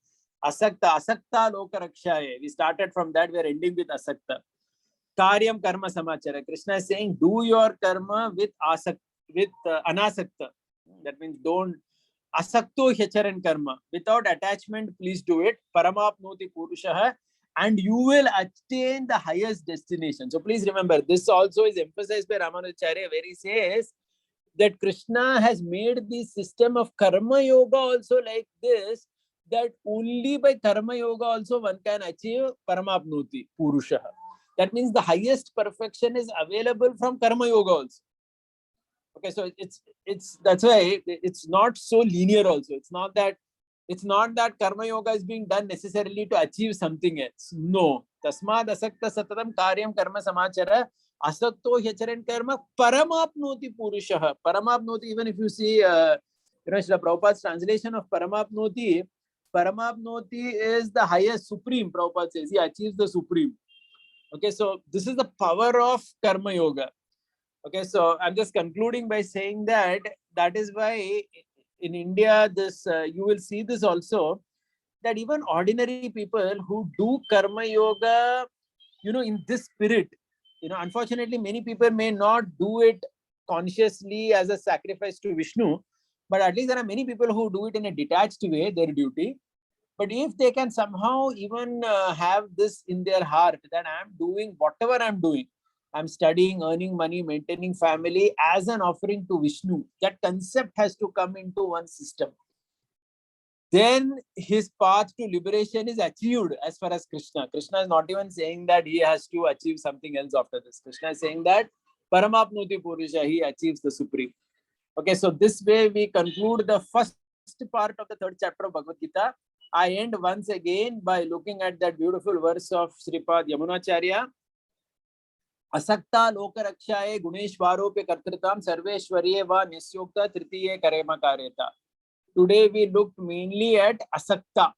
Asakta lokarakshaye. We started from that, we are ending with asakta. Karyam karma samachara. Krishna is saying, do your karma with anasakta. That means don't asakto hyacharan karma. Without attachment, please do it. Paramapnoti purushaha. And you will attain the highest destination. So please remember, this also is emphasized by Ramanuacarya, where he says that Krishna has made the system of karma yoga also like this, that only by karma yoga also one can achieve paramapnoti purushaha. That means the highest perfection is available from karma yoga also. Okay, so it's that's why it's not so linear also. It's not that karma yoga is being done necessarily to achieve something else. No. Tasmad asakta satatam karyam karma samachara asakto hyacharan karma paramapnoti purushaha. Paramapnoti, even if you see Srila Prabhupada's translation of paramapnoti is the highest, supreme. Prabhupada says he achieves the supreme. Okay, so this is the power of karma yoga. Okay, so I'm just concluding by saying that is why in India, this you will see this also, that even ordinary people who do karma yoga, in this spirit, unfortunately, many people may not do it consciously as a sacrifice to Vishnu, but at least there are many people who do it in a detached way, their duty. But if they can somehow even have this in their heart, that I'm doing whatever I'm doing, I'm studying, earning money, maintaining family as an offering to Vishnu. That concept has to come into one system. Then his path to liberation is achieved as far as Krishna. Krishna is not even saying that he has to achieve something else after this. Krishna is saying that Paramapnoti Purusha, he achieves the supreme. Okay, so this way we conclude the first part of the 3rd chapter of Bhagavad Gita. I end once again by looking at that beautiful verse of Sripad Yamunacharya. Asakta lokarakshaye guneshwarope kartritam sarveshwarye va nisyokta tritiye karema kareta. Today we looked mainly at asakta,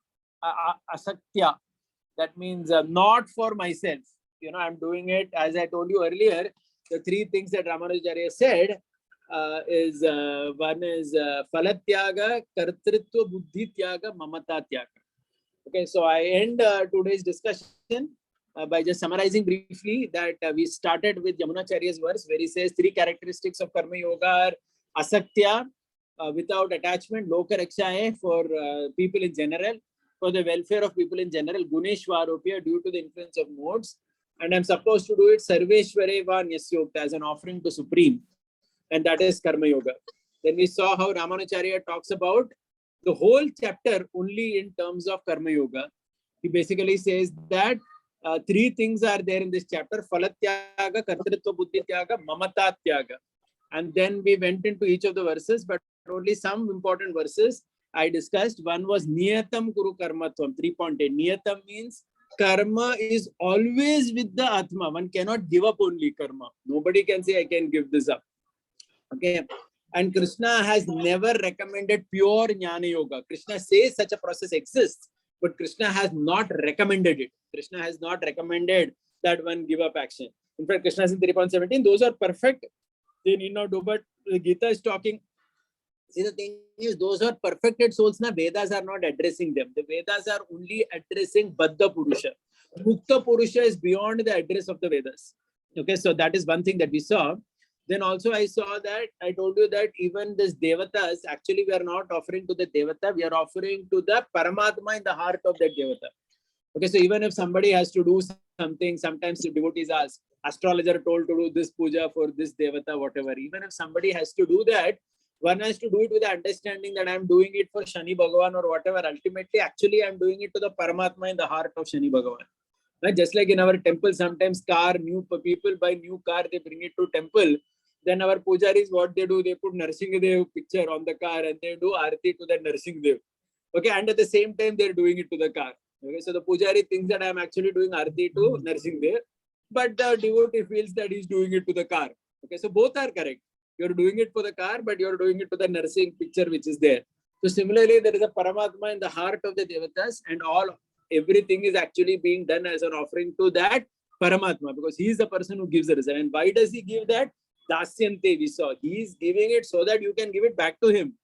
asaktya. That means not for myself. I'm doing it, as I told you earlier, the 3 things that Ramanuacarya said is one is falatyaga, kartritva, buddhi tyaga, mamata tyaga. Okay, so I end today's discussion by just summarizing briefly that we started with Yamunacharya's verse where he says 3 characteristics of karma yoga are asaktya, without attachment, lokarakshaye, for people in general, for the welfare of people in general, guneshwaropya, due to the influence of modes, and I'm supposed to do it sarveshware va nyasyokta, as an offering to supreme, and that is karma yoga. Then we saw how Ramanuacarya talks about the whole chapter only in terms of karma yoga. He basically says that 3 things are there in this chapter: falatyaga, kartritva, buddhi tyaga, mamata tyaga. And then we went into each of the verses, but only some important verses I discussed. One was niyatam kuru karmatvam, 3.8. Niyatam means karma is always with the Atma. One cannot give up only karma. Nobody can say, I can give this up. Okay. And Krishna has never recommended pure Jnana Yoga. Krishna says such a process exists, but Krishna has not recommended it. Krishna has not recommended that one give up action. In fact, Krishna says in 3.17, those are perfect, they need not do. But the Gita is talking. See, the thing is, those are perfected souls, na Vedas are not addressing them. The Vedas are only addressing Baddha Purusha. Mukta Purusha is beyond the address of the Vedas. Okay, so that is one thing that we saw. Then also I saw that, I told you that even this Devatas, actually we are not offering to the Devata, we are offering to the Paramatma in the heart of that Devata. Okay, so even if somebody has to do something, sometimes the devotees ask, astrologer told to do this puja for this devata, whatever. Even if somebody has to do that, one has to do it with the understanding that I'm doing it for Shani Bhagavan or whatever. Ultimately, actually, I'm doing it to the Paramatma in the heart of Shani Bhagavan. Right? Just like in our temple, sometimes new people buy new car, they bring it to temple. Then our pujaris, what they do, they put Narsingadev picture on the car and they do arati to that Narsingadev. Okay, and at the same time, they're doing it to the car. Okay, so the pujari thinks that I'm actually doing arati to Narsingadev, but the devotee feels that he's doing it to the car. Okay, so both are correct. You're doing it for the car, but you're doing it to the nursing picture which is there. So similarly, there is a Paramatma in the heart of the devatas, and everything is actually being done as an offering to that Paramatma, because he is the person who gives the result. And why does he give that? Dasyante, we saw. He is giving it so that you can give it back to him.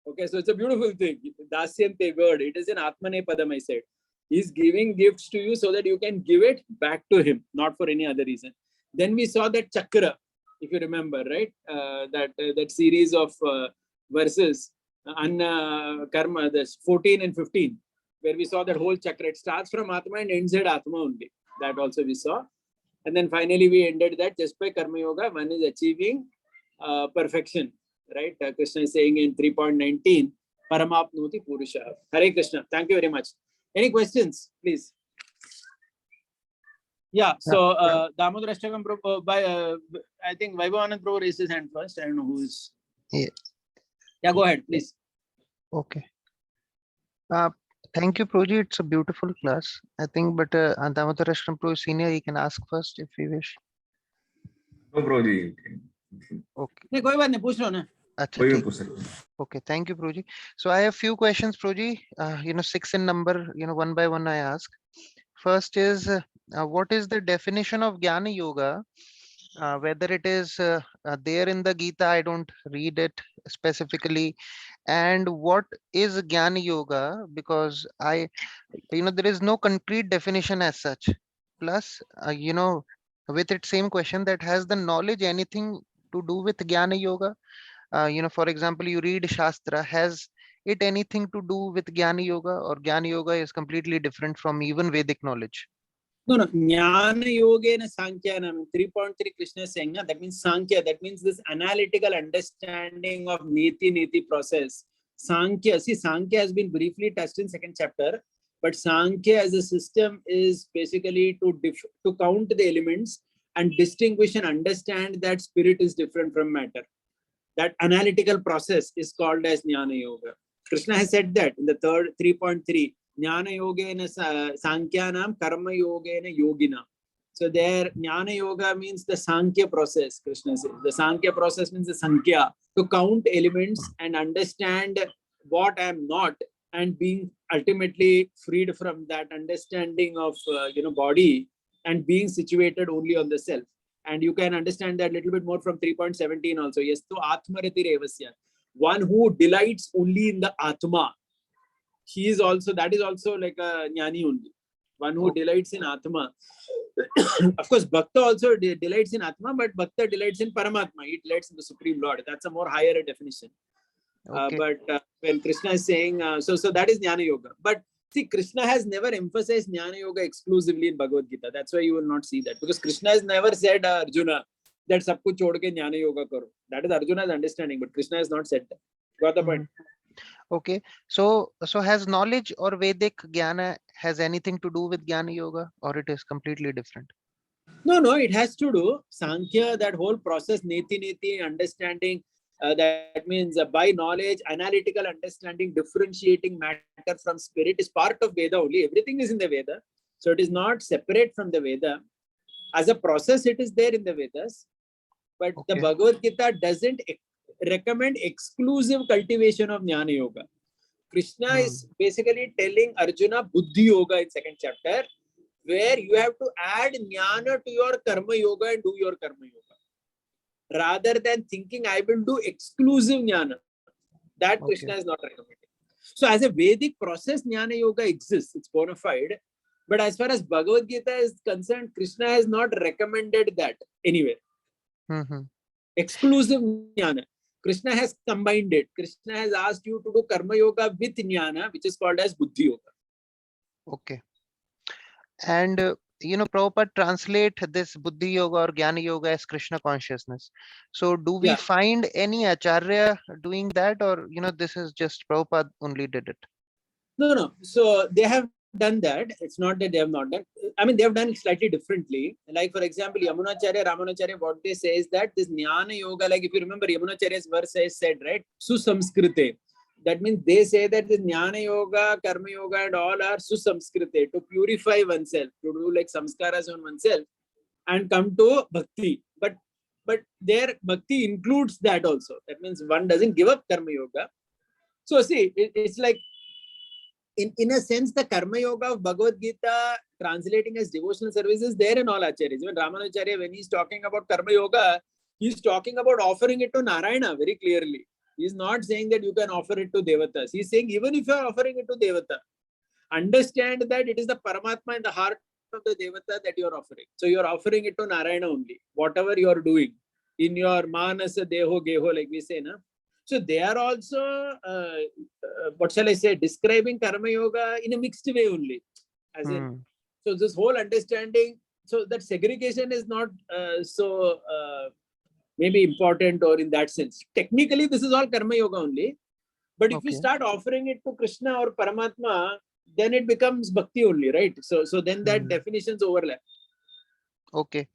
Okay, so it's a beautiful thing. Dasyante word. It is in Atmane Padam, I said. He's giving gifts to you so that you can give it back to him, not for any other reason. Then we saw that chakra, if you remember, right? That series of verses, Anna Karma, this 14 and 15, where we saw that whole chakra. It starts from Atma and ends at Atma only. That also we saw. And then finally we ended that just by Karma Yoga, one is achieving perfection, right? Krishna is saying in 3.19, Paramapnoti Purusha. Hare Krishna. Thank you very much. Any questions, please? Yeah, so Damodar Ashtakam, I think Vaibhavanand Prabhu raised his hand first. I don't know who is. Yeah, go ahead, please. Okay. Thank you, Proji. It's a beautiful class, I think, but Damodar Ashtakam Prabhu Senior, he can ask first if he wish. No, Proji. Okay. नहीं कोई बात नहीं पूछ लो ना. Okay, thank you, Proji. So I have few questions, Proji. 6 in number. One by one I ask. First is, what is the definition of Jnana Yoga? Whether it is there in the Gita, I don't read it specifically. And what is Jnana Yoga? Because there is no concrete definition as such. Plus, with it same question, that has the knowledge anything to do with Jnana Yoga? For example, you read Shastra, has it anything to do with Jnana Yoga, or Jnana Yoga is completely different from even Vedic knowledge? No. Jnana Yogena Sankhyanam, 3.3 Krishna is saying, that means Sankhya, that means this analytical understanding of Niti process. Sankhya, see, Sankhya has been briefly touched in second chapter, but Sankhya as a system is basically to count the elements and distinguish and understand that spirit is different from matter. That analytical process is called as Jnana Yoga. Krishna has said that in the third 3.3, Jnana Yogena Sankhyanam Karma Yogena Yogina. So there, Jnana Yoga means the Sankhya process, Krishna says. The Sankhya process means the Sankhya, to count elements and understand what I am not, and being ultimately freed from that understanding of body and being situated only on the self. And you can understand that a little bit more from 3.17 also. Yes, to Atmarati Revasya. One who delights only in the Atma. That is also like a Jnani only. One who delights in Atma. Of course, Bhakta also delights in Atma, but Bhakta delights in Paramatma. He delights in the Supreme Lord. That's a more higher definition. Okay. But when Krishna is saying, so that is Jnana Yoga. But see, Krishna has never emphasized Jnana Yoga exclusively in Bhagavad Gita. That's why you will not see that. Because Krishna has never said, Arjuna, that sab kuch chhod ke Jnana Yoga karo. That is Arjuna's understanding, but Krishna has not said that. Got the point? Okay. So has knowledge or Vedic Jnana has anything to do with Jnana Yoga, or it is completely different? No, it has to do. Sankhya, that whole process, neti, understanding, that means by knowledge, analytical understanding, differentiating matter from spirit is part of Veda only. Everything is in the Veda. So it is not separate from the Veda. As a process, it is there in the Vedas. But the Bhagavad Gita doesn't recommend exclusive cultivation of Jnana Yoga. Krishna is basically telling Arjuna Buddhi Yoga in second chapter, where you have to add Jnana to your Karma Yoga and do your Karma Yoga. Rather than thinking I will do exclusive Jnana. That Krishna is not recommending. So as a Vedic process, Jnana Yoga exists. It's bona fide. But as far as Bhagavad Gita is concerned, Krishna has not recommended that anywhere. Exclusive Jnana. Krishna has combined it. Krishna has asked you to do Karma Yoga with Jnana, which is called as Buddhi Yoga. Okay. And Prabhupada translate this Buddhi Yoga or Jnana Yoga as Krishna consciousness. So do we Yeah. find any Acharya doing that, or, this is just Prabhupada only did it? No. So they have done that. It's not that they have not done. I mean, they have done it slightly differently. Like, for example, Yamunacharya, Ramanuacarya, what they say is that this Jnana Yoga, like if you remember, Yamunacharya's verse said, right? Susamskrite. That means they say that this Jnana Yoga, Karma Yoga, and all are Susamskrite, to purify oneself, to do like samskaras on oneself and come to bhakti. But their bhakti includes that also. That means one doesn't give up Karma Yoga. So see, it's like, in a sense, the Karma Yoga of Bhagavad Gita translating as devotional service is there in all acharyas. Even Ramanuacarya, when he's talking about Karma Yoga, he's talking about offering it to Narayana very clearly. He's not saying that you can offer it to Devatas. He's saying even if you are offering it to Devata, understand that it is the Paramatma in the heart of the Devata that you are offering. So you are offering it to Narayana only, whatever you are doing in your Manasa, Deho, Geho, like we say, na? So they are also, what shall I say, describing Karma Yoga in a mixed way only. As in, so this whole understanding, so that segregation is not maybe important or in that sense. Technically, this is all Karma Yoga only. But if you start offering it to Krishna or Paramatma, then it becomes Bhakti only, right? So then that definitions overlap. Okay.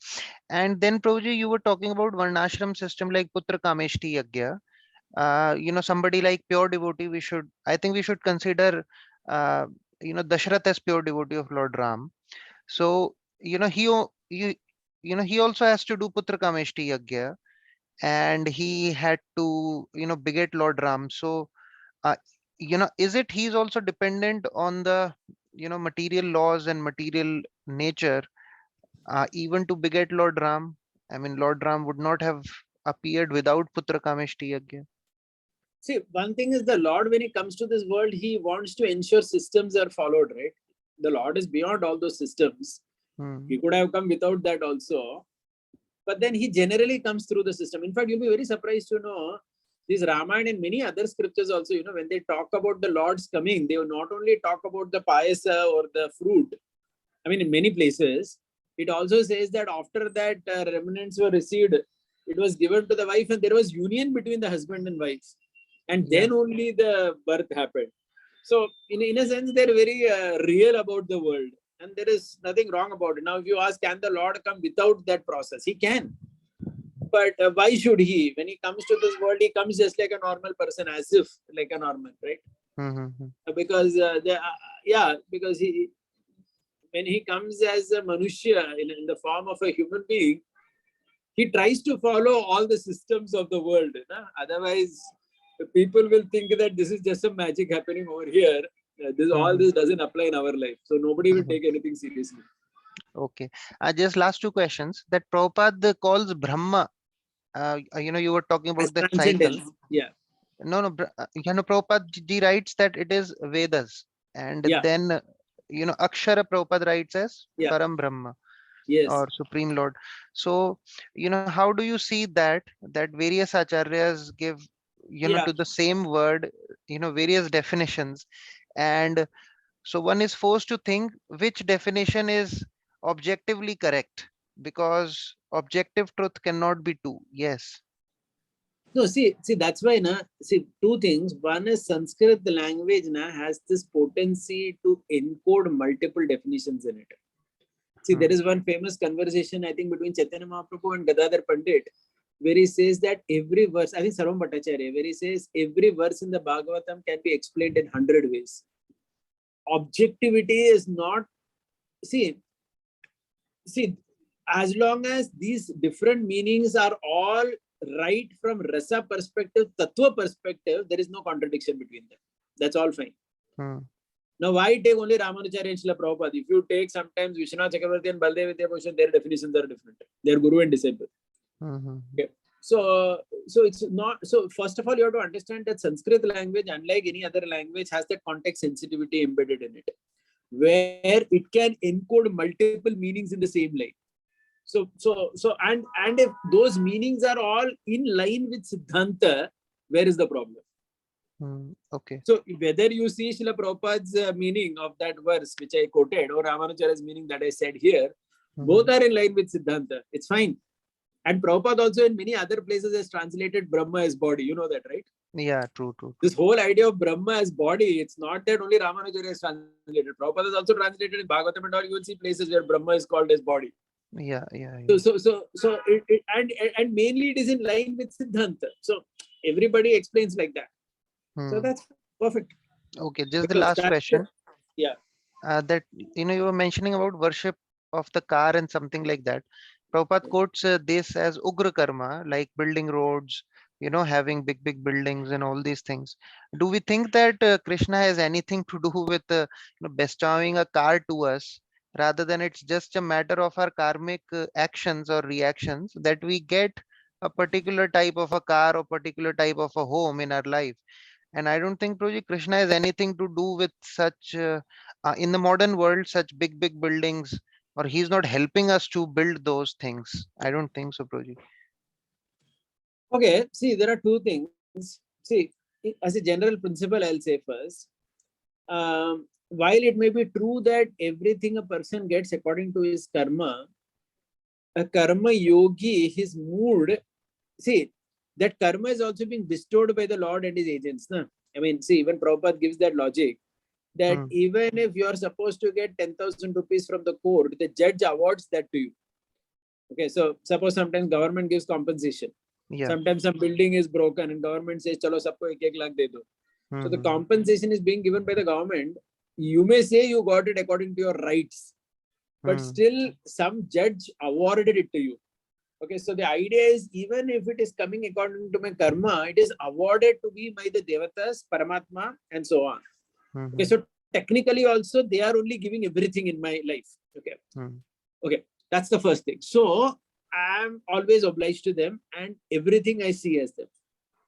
And then, Prabhuji, you were talking about Varnashram system like Putra Kameshti Yagya. Somebody like pure devotee, I think we should consider, Dashrath as pure devotee of Lord Ram. So, he also has to do Putra Kameshti Yagya, and he had to, beget Lord Ram. So, is it he's also dependent on the, material laws and material nature, even to beget Lord Ram? I mean, Lord Ram would not have appeared without Putra Kameshti Yagya. See, one thing is the Lord, when he comes to this world, he wants to ensure systems are followed, right? The Lord is beyond all those systems. He could have come without that also. But then he generally comes through the system. In fact, you'll be very surprised to know this Ramayana and many other scriptures also, when they talk about the Lord's coming, they will not only talk about the payasa or the fruit. I mean, in many places, it also says that after that remnants were received, it was given to the wife and there was union between the husband and wife. And then only the birth happened. So in a sense, they're very real about the world. And there is nothing wrong about it. Now, if you ask, can the Lord come without that process? He can. But why should he? When he comes to this world, he comes just like a normal person, as if like a normal, right? Because, because when he comes as a Manushya in the form of a human being, he tries to follow all the systems of the world. Otherwise, people will think that this is just some magic happening over here. All this doesn't apply in our life. So nobody will take anything seriously. Okay. Just last two questions. That Prabhupada calls Brahma, you were talking about the cycle. Yeah. No, Prabhupada ji writes that it is Vedas. And then, Akshara Prabhupada writes as Param Brahma. Yes. Or Supreme Lord. So, how do you see that various acharyas give, to the same word, various definitions? And so one is forced to think which definition is objectively correct, because objective truth cannot be two. Yes. No, see, that's why, two things. One is Sanskrit language has this potency to encode multiple definitions in it. See, there is one famous conversation, I think, between Chaitanya Mahaprabhu and Gadadhar Pandit, where he says that every verse, I think Sarvam Bhattacharya, where he says every verse in the Bhagavatam can be explained in 100 ways. Objectivity is not, see, as long as these different meanings are all right from Rasa perspective, Tattva perspective, there is no contradiction between them. That's all fine. Now, why take only Ramanuacarya and Srila Prabhupada? If you take sometimes Vishwanath Chakravarti and Baldev Vidyaposhan, their definitions are different. Their guru and disciple. Okay. So it's not, so first of all, you have to understand that Sanskrit language, unlike any other language, has that context sensitivity embedded in it, where it can encode multiple meanings in the same line. And if those meanings are all in line with Siddhanta, where is the problem? Okay. So whether you see Srila Prabhupada's meaning of that verse which I quoted or Ramanujarya's meaning that I said here, both are in line with Siddhanta. It's fine. And Prabhupada also in many other places has translated Brahma as body. You know that, right? Yeah, true. This whole idea of Brahma as body, it's not that only Ramanujarya has translated. Prabhupada has also translated in Bhagavatam and all. You will see places where Brahma is called as body. Yeah. And mainly it is in line with Siddhanta. So everybody explains like that. So that's perfect. Okay, just the Because last that's question. Yeah. That you were mentioning about worship of the car and something like that. Prabhupada quotes this as Ugra Karma, like building roads, having big buildings and all these things. Do we think that Krishna has anything to do with bestowing a car to us, rather than it's just a matter of our karmic actions or reactions that we get a particular type of a car or particular type of a home in our life? And I don't think, Prabhuji, Krishna has anything to do with such, in the modern world, such big buildings, or he's not helping us to build those things. I don't think so, Prabhuji. Okay, see, there are two things. See, as a general principle, I'll say first, while it may be true that everything a person gets according to his karma, a karma yogi, his mood, see, that karma is also being bestowed by the Lord and his agents. Na? I mean, see, even Prabhupada gives that logic that even if you are supposed to get 10,000 rupees from the court, the judge awards that to you. Okay, so suppose sometimes government gives compensation. Yeah. Sometimes some building is broken and government says, chalo sabko 1 lakh de do. So the compensation is being given by the government. You may say you got it according to your rights, but still some judge awarded it to you. Okay, so the idea is even if it is coming according to my karma, it is awarded to me by the devatas, Paramatma, and so on. Okay, so technically also they are only giving everything in my life. Okay, okay, that's the first thing. So I'm always obliged to them and everything I see as them.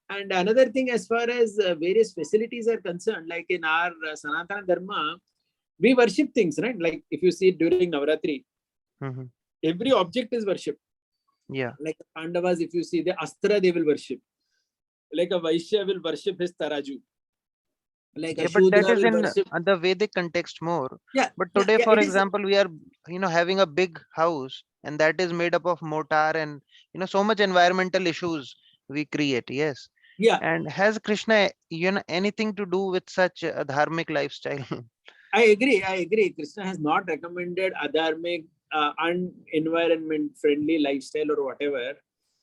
And another thing, as far as various facilities are concerned, like in our Sanatana Dharma, we worship things, right? Like if you see during Navratri, every object is worshipped. Yeah. Like Pandavas, if you see the Astra, they will worship. Like a Vaishya will worship his Taraju. Like a But that Shudra is will in worship. the Vedic context more. Yeah. But today, for It is. example, we are, having a big house and that is made up of mortar and, so much environmental issues we create. Yes. Yeah. And has Krishna, anything to do with such a dharmic lifestyle? I agree. Krishna has not recommended adharmic, unenvironment friendly lifestyle or whatever.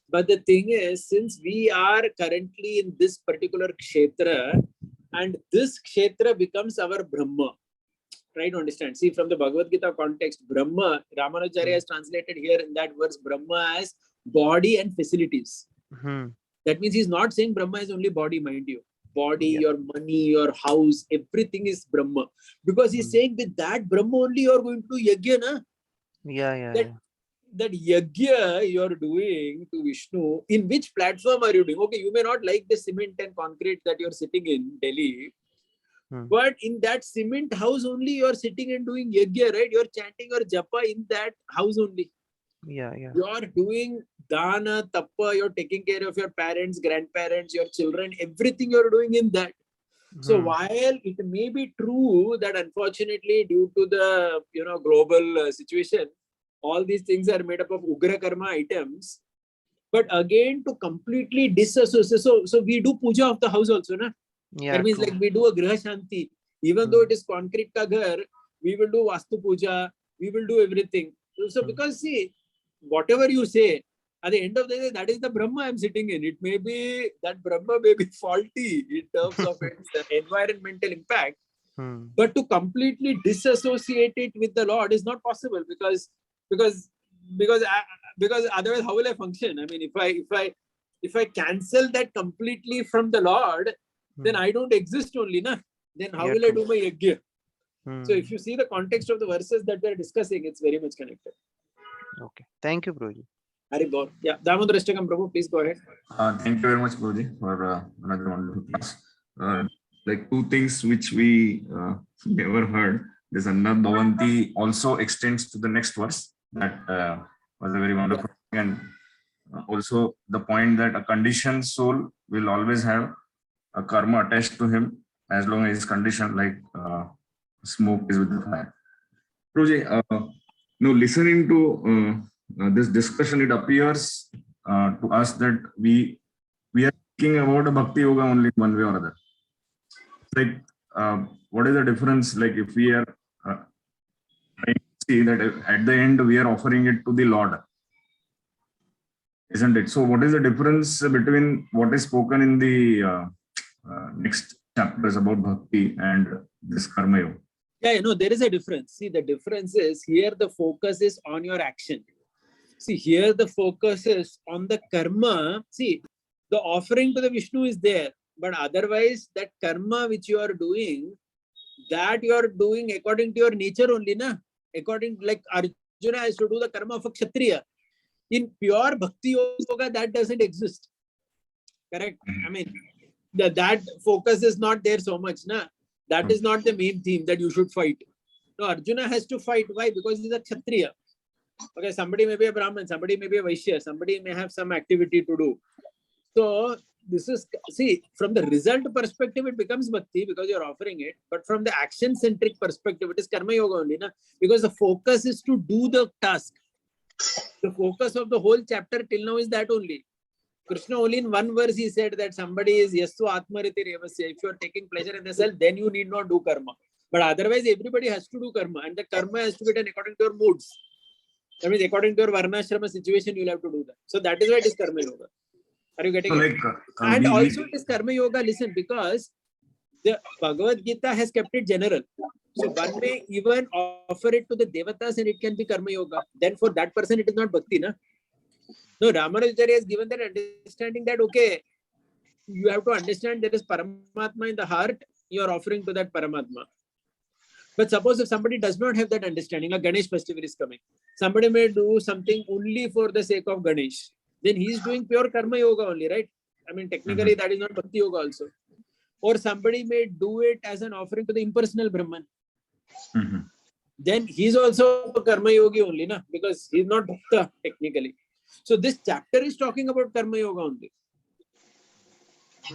But the thing is, since we are currently in this particular kshetra, and this kshetra becomes our Brahma, try to understand. See, from the Bhagavad Gita context, Brahma, Ramanuacarya has translated here in that verse Brahma as body and facilities. That means he's not saying Brahma is only body, mind you. Body, your money, your house, everything is Brahma. Because he's saying with that Brahma only you're going to yajna, na? That yajna you're doing to Vishnu, in which platform are you doing? Okay, you may not like the cement and concrete that you're sitting in Delhi, but in that cement house only you're sitting and doing yajna, right? You're chanting or japa in that house only. You're doing dana, tappa, you're taking care of your parents, grandparents, your children, everything you're doing in that. So while it may be true that unfortunately due to the global situation, all these things are made up of Ugra Karma items, but again to completely disassociate. So we do puja of the house also, na? That means like we do a Griha Shanti. Even though it is concrete ka ghar, we will do Vastu Puja, we will do everything. So because see, whatever you say, at the end of the day, that is the Brahma I'm sitting in. It may be, that Brahma may be faulty in terms of its environmental impact, but to completely disassociate it with the Lord is not possible because otherwise how will I function? I mean, if I cancel that completely from the Lord, then I don't exist only, na? Then how will I do my yajna? So if you see the context of the verses that we're discussing, it's very much connected. Okay. Thank you, Prabhuji. Haribol. Yeah. Damodar Ashtakam Prabhu, please go ahead. Thank you very much, Guruji, for another wonderful class. Like two things which we never heard. This Annad Bhavanti also extends to the next verse. That was a very wonderful thing. And also the point that a conditioned soul will always have a karma attached to him as long as his condition like smoke is with the fire. Guruji, listening to this discussion, it appears to us that we are thinking about a bhakti yoga only one way or other. Like, what is the difference? Like, if we are trying to see that at the end we are offering it to the Lord, isn't it? So, what is the difference between what is spoken in the next chapters about bhakti and this karma yoga? Yeah, there is a difference. See, the difference is here the focus is on your action. See, here the focus is on the karma. See, the offering to the Vishnu is there, but otherwise that karma which you are doing, that you are doing according to your nature only, na? According, like Arjuna has to do the karma of a Kshatriya. In pure bhakti yoga, that doesn't exist. Correct? I mean, that focus is not there so much, na? That is not the main theme that you should fight. No, Arjuna has to fight. Why? Because he's a Kshatriya. Okay, somebody may be a Brahmin, somebody may be a Vaishya, somebody may have some activity to do. So this is, see, from the result perspective, it becomes bhakti because you're offering it. But from the action-centric perspective, it is karma yoga only, na? Because the focus is to do the task. The focus of the whole chapter till now is that only. Krishna only in one verse he said that somebody is yastu atmariti revasya. If you are taking pleasure in the self, then you need not do karma. But otherwise, everybody has to do karma, and the karma has to be done according to your moods. That means according to your varnashrama situation, you'll have to do that. So that is why it is karma yoga. Are you getting it? And also it is karma yoga, listen, because the Bhagavad Gita has kept it general. So one may even offer it to the devatas and it can be karma yoga. Then for that person, it is not bhakti, na? No, Ramanuacarya has given that understanding that, okay, you have to understand there is Paramatma in the heart, you are offering to that Paramatma. But suppose if somebody does not have that understanding, like Ganesh festival is coming, somebody may do something only for the sake of Ganesh, then he is doing pure karma yoga only, right? I mean, technically that is not bhakti yoga also. Or somebody may do it as an offering to the impersonal Brahman. Then he is also a karma yogi only, na? Because he is not bhakta technically. So this chapter is talking about karma yoga only.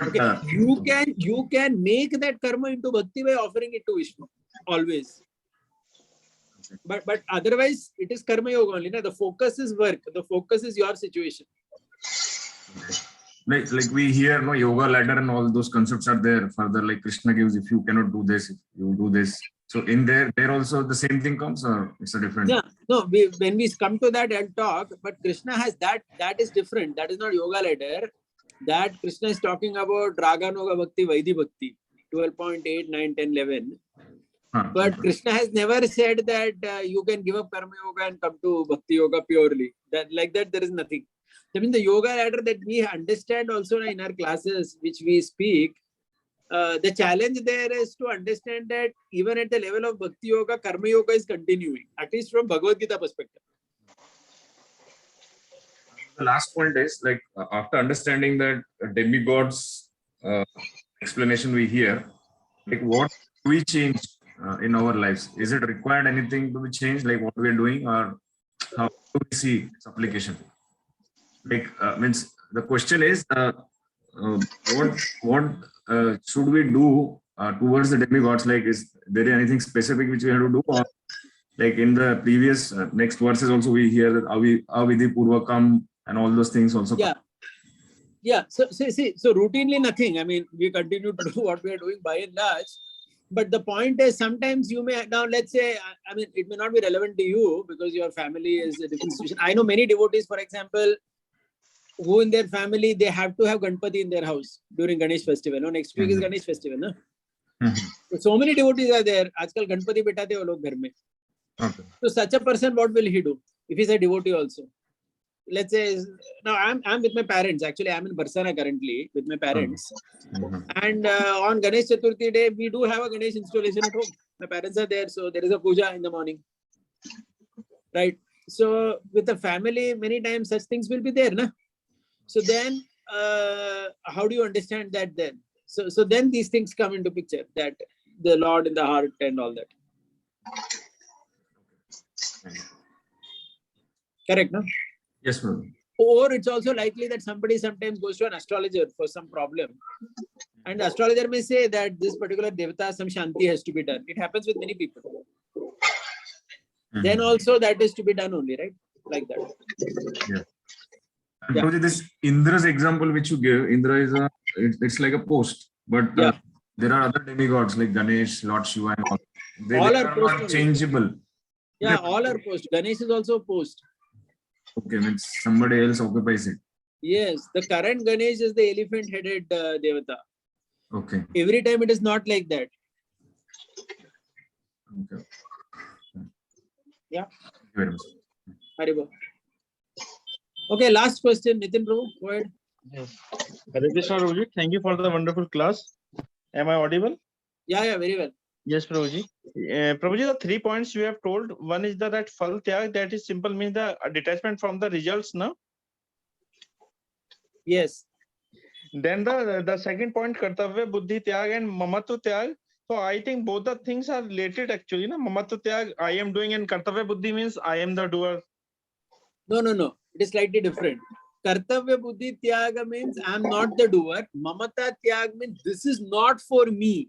Okay, you can make that karma into bhakti by offering it to Vishnu always. But otherwise it is karma yoga only. Na? The focus is work. The focus is your situation. Like we hear no yoga ladder and all those concepts are there. Further, like Krishna gives, if you cannot do this, you do this. So in there also the same thing comes, or it's a different? Yeah, no. When we come to that and talk, but Krishna has that. That is different. That is not yoga ladder. That Krishna is talking about Raga Noga Bhakti, Vaidhi Bhakti, 12.8, 9, 10, 11. But Krishna has never said that you can give up karma yoga and come to bhakti yoga purely. That like that there is nothing. I mean, the yoga ladder that we understand also in our classes, which we speak, the challenge there is to understand that even at the level of bhakti yoga, karma yoga is continuing, at least from Bhagavad Gita perspective. The last point is like after understanding that demigods explanation we hear, like what do we change in our lives? Is it required anything to be changed, like what we are doing, or how do we see its application? Like means the question is what should we do towards the demigods? Like, is there anything specific which we have to do, or like in the previous next verses also we hear that avidhi purvakam and all those things also? Yeah. So routinely nothing. I mean, we continue to do what we are doing by and large. But the point is, sometimes you may, now let's say, I mean, it may not be relevant to you because your family is a different situation. I know many devotees, for example, who in their family, they have to have Ganpati in their house during Ganesh festival. No, next week is Ganesh festival. No? So many devotees are there. Aajkal Ganpati bitate wo log ghar mein. So such a person, what will he do? If he's a devotee also. Let's say, now I'm with my parents. Actually, I'm in Barsana currently with my parents. And on Ganesh Chaturthi day, we do have a Ganesh installation at home. My parents are there, so there is a puja in the morning. Right? So with the family, many times such things will be there. Na? So then, how do you understand that then? So then these things come into picture, that the Lord in the heart and all that. Correct, no? Yes, ma'am. Or it's also likely that somebody sometimes goes to an astrologer for some problem. And the astrologer may say that this particular devata, some shanti has to be done. It happens with many people. Then also that is to be done only, right? Like that. Yeah. Yeah. Prabhuji, this Indra's example which you gave, Indra is it's like a post, but Yeah. there are other demigods like Ganesh, Lord Shiva, and all. They All are are post not only. changeable. Yeah, all are post. Ganesh is also post. Okay, means somebody else occupies it. Yes, the current Ganesh is the elephant-headed devata. Okay. Every time it is not like that. Okay. Yeah. Thank you very much. Haribo. Okay, last question, Nitin Prabhu, go ahead. Yes. Hare Krishna, Prabhuji. Thank you for the wonderful class. Am I audible? Yeah, very well. Yes, Prabhuji. Prabhuji, the 3 points you have told. One is that fal tyag, that is simple, means the detachment from the results, no? Yes. Then the second point, kartavya buddhi tyag and mamatva tyag. So I think both the things are related actually. No? Mamatva tyag, I am doing, and kartavya buddhi means I am the doer. No. It is slightly different. Kartavya buddhi tyaga means I am not the doer. Mamata tyag means this is not for me.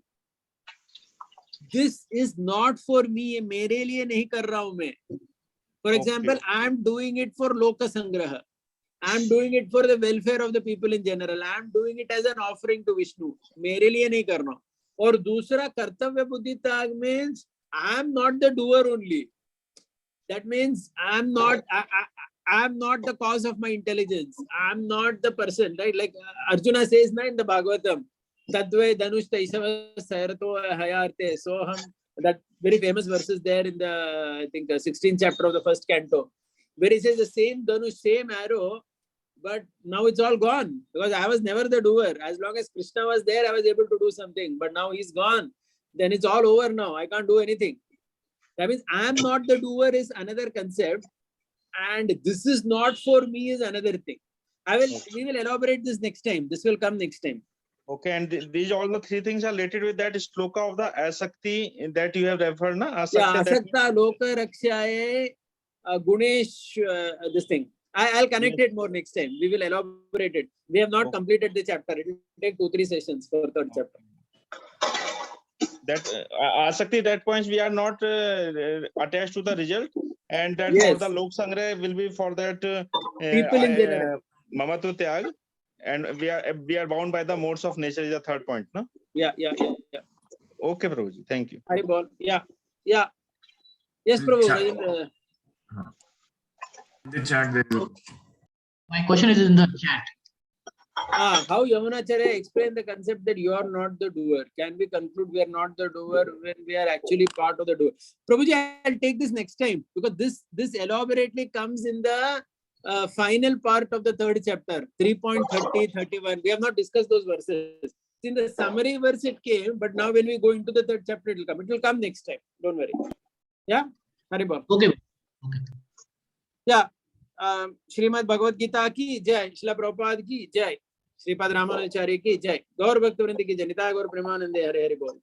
This is not for me. मेरे लिए नहीं कर रहा हूं मैं. For example, I am doing it for loka sangraha. I am doing it for the welfare of the people in general. I am doing it as an offering to Vishnu. मेरे लिए नहीं करना. और दूसरा कर्तव्य बुद्धि त्याग means I am not the doer only. That means I am not the cause of my intelligence. I am not the person, right? Like Arjuna says na in the Bhagavatam, Tadve Danush Taisava Sayarato Hayarte. So that very famous verses there in the, I think, 16th chapter of the first canto, where he says the same Danush, same arrow, but now it's all gone because I was never the doer. As long as Krishna was there, I was able to do something, but now he's gone. Then it's all over now. I can't do anything. That means I am not the doer is another concept, and this is not for me is another thing. We will elaborate this next time. This will come next time. Okay, and these all the three things are related with that shloka of the Asakti that you have referred, na? Asakti, Yeah, that Asakta Loka Rakshaye Gunesh, this thing. I'll connect it more next time. We will elaborate it. We have not completed the chapter. It will take 2-3 sessions for third chapter. that Asakti, that points we are not attached to the result, and that Yes. for the Lok Sangrah will be for that People in general. Mamatva Tyag, and we are bound by the modes of nature is the third point, no? Yeah. Okay, Prabhuji, thank you. Haribol. Yeah. Yes, Prabhu. In the chat, there you My question is in the chat. How Yamunacharya explained the concept that you are not the doer? Can we conclude we are not the doer when we are actually part of the doer? Prabhuji, I'll take this next time because this elaborately comes in the final part of the third chapter, 3.30, 31. We have not discussed those verses. In the summary verse it came, but now when we go into the third chapter, it will come. It will come next time. Don't worry. Yeah? Haribol. Okay. Yeah. Shrimad Bhagavad Gita की जय, श्रील प्रभुपाद की जय, श्रीपाद रामानुजाचार्य की जय, गौर भक्त वृंद की जय, निताय गौर प्रेमानंदे, हरे हरे बोल।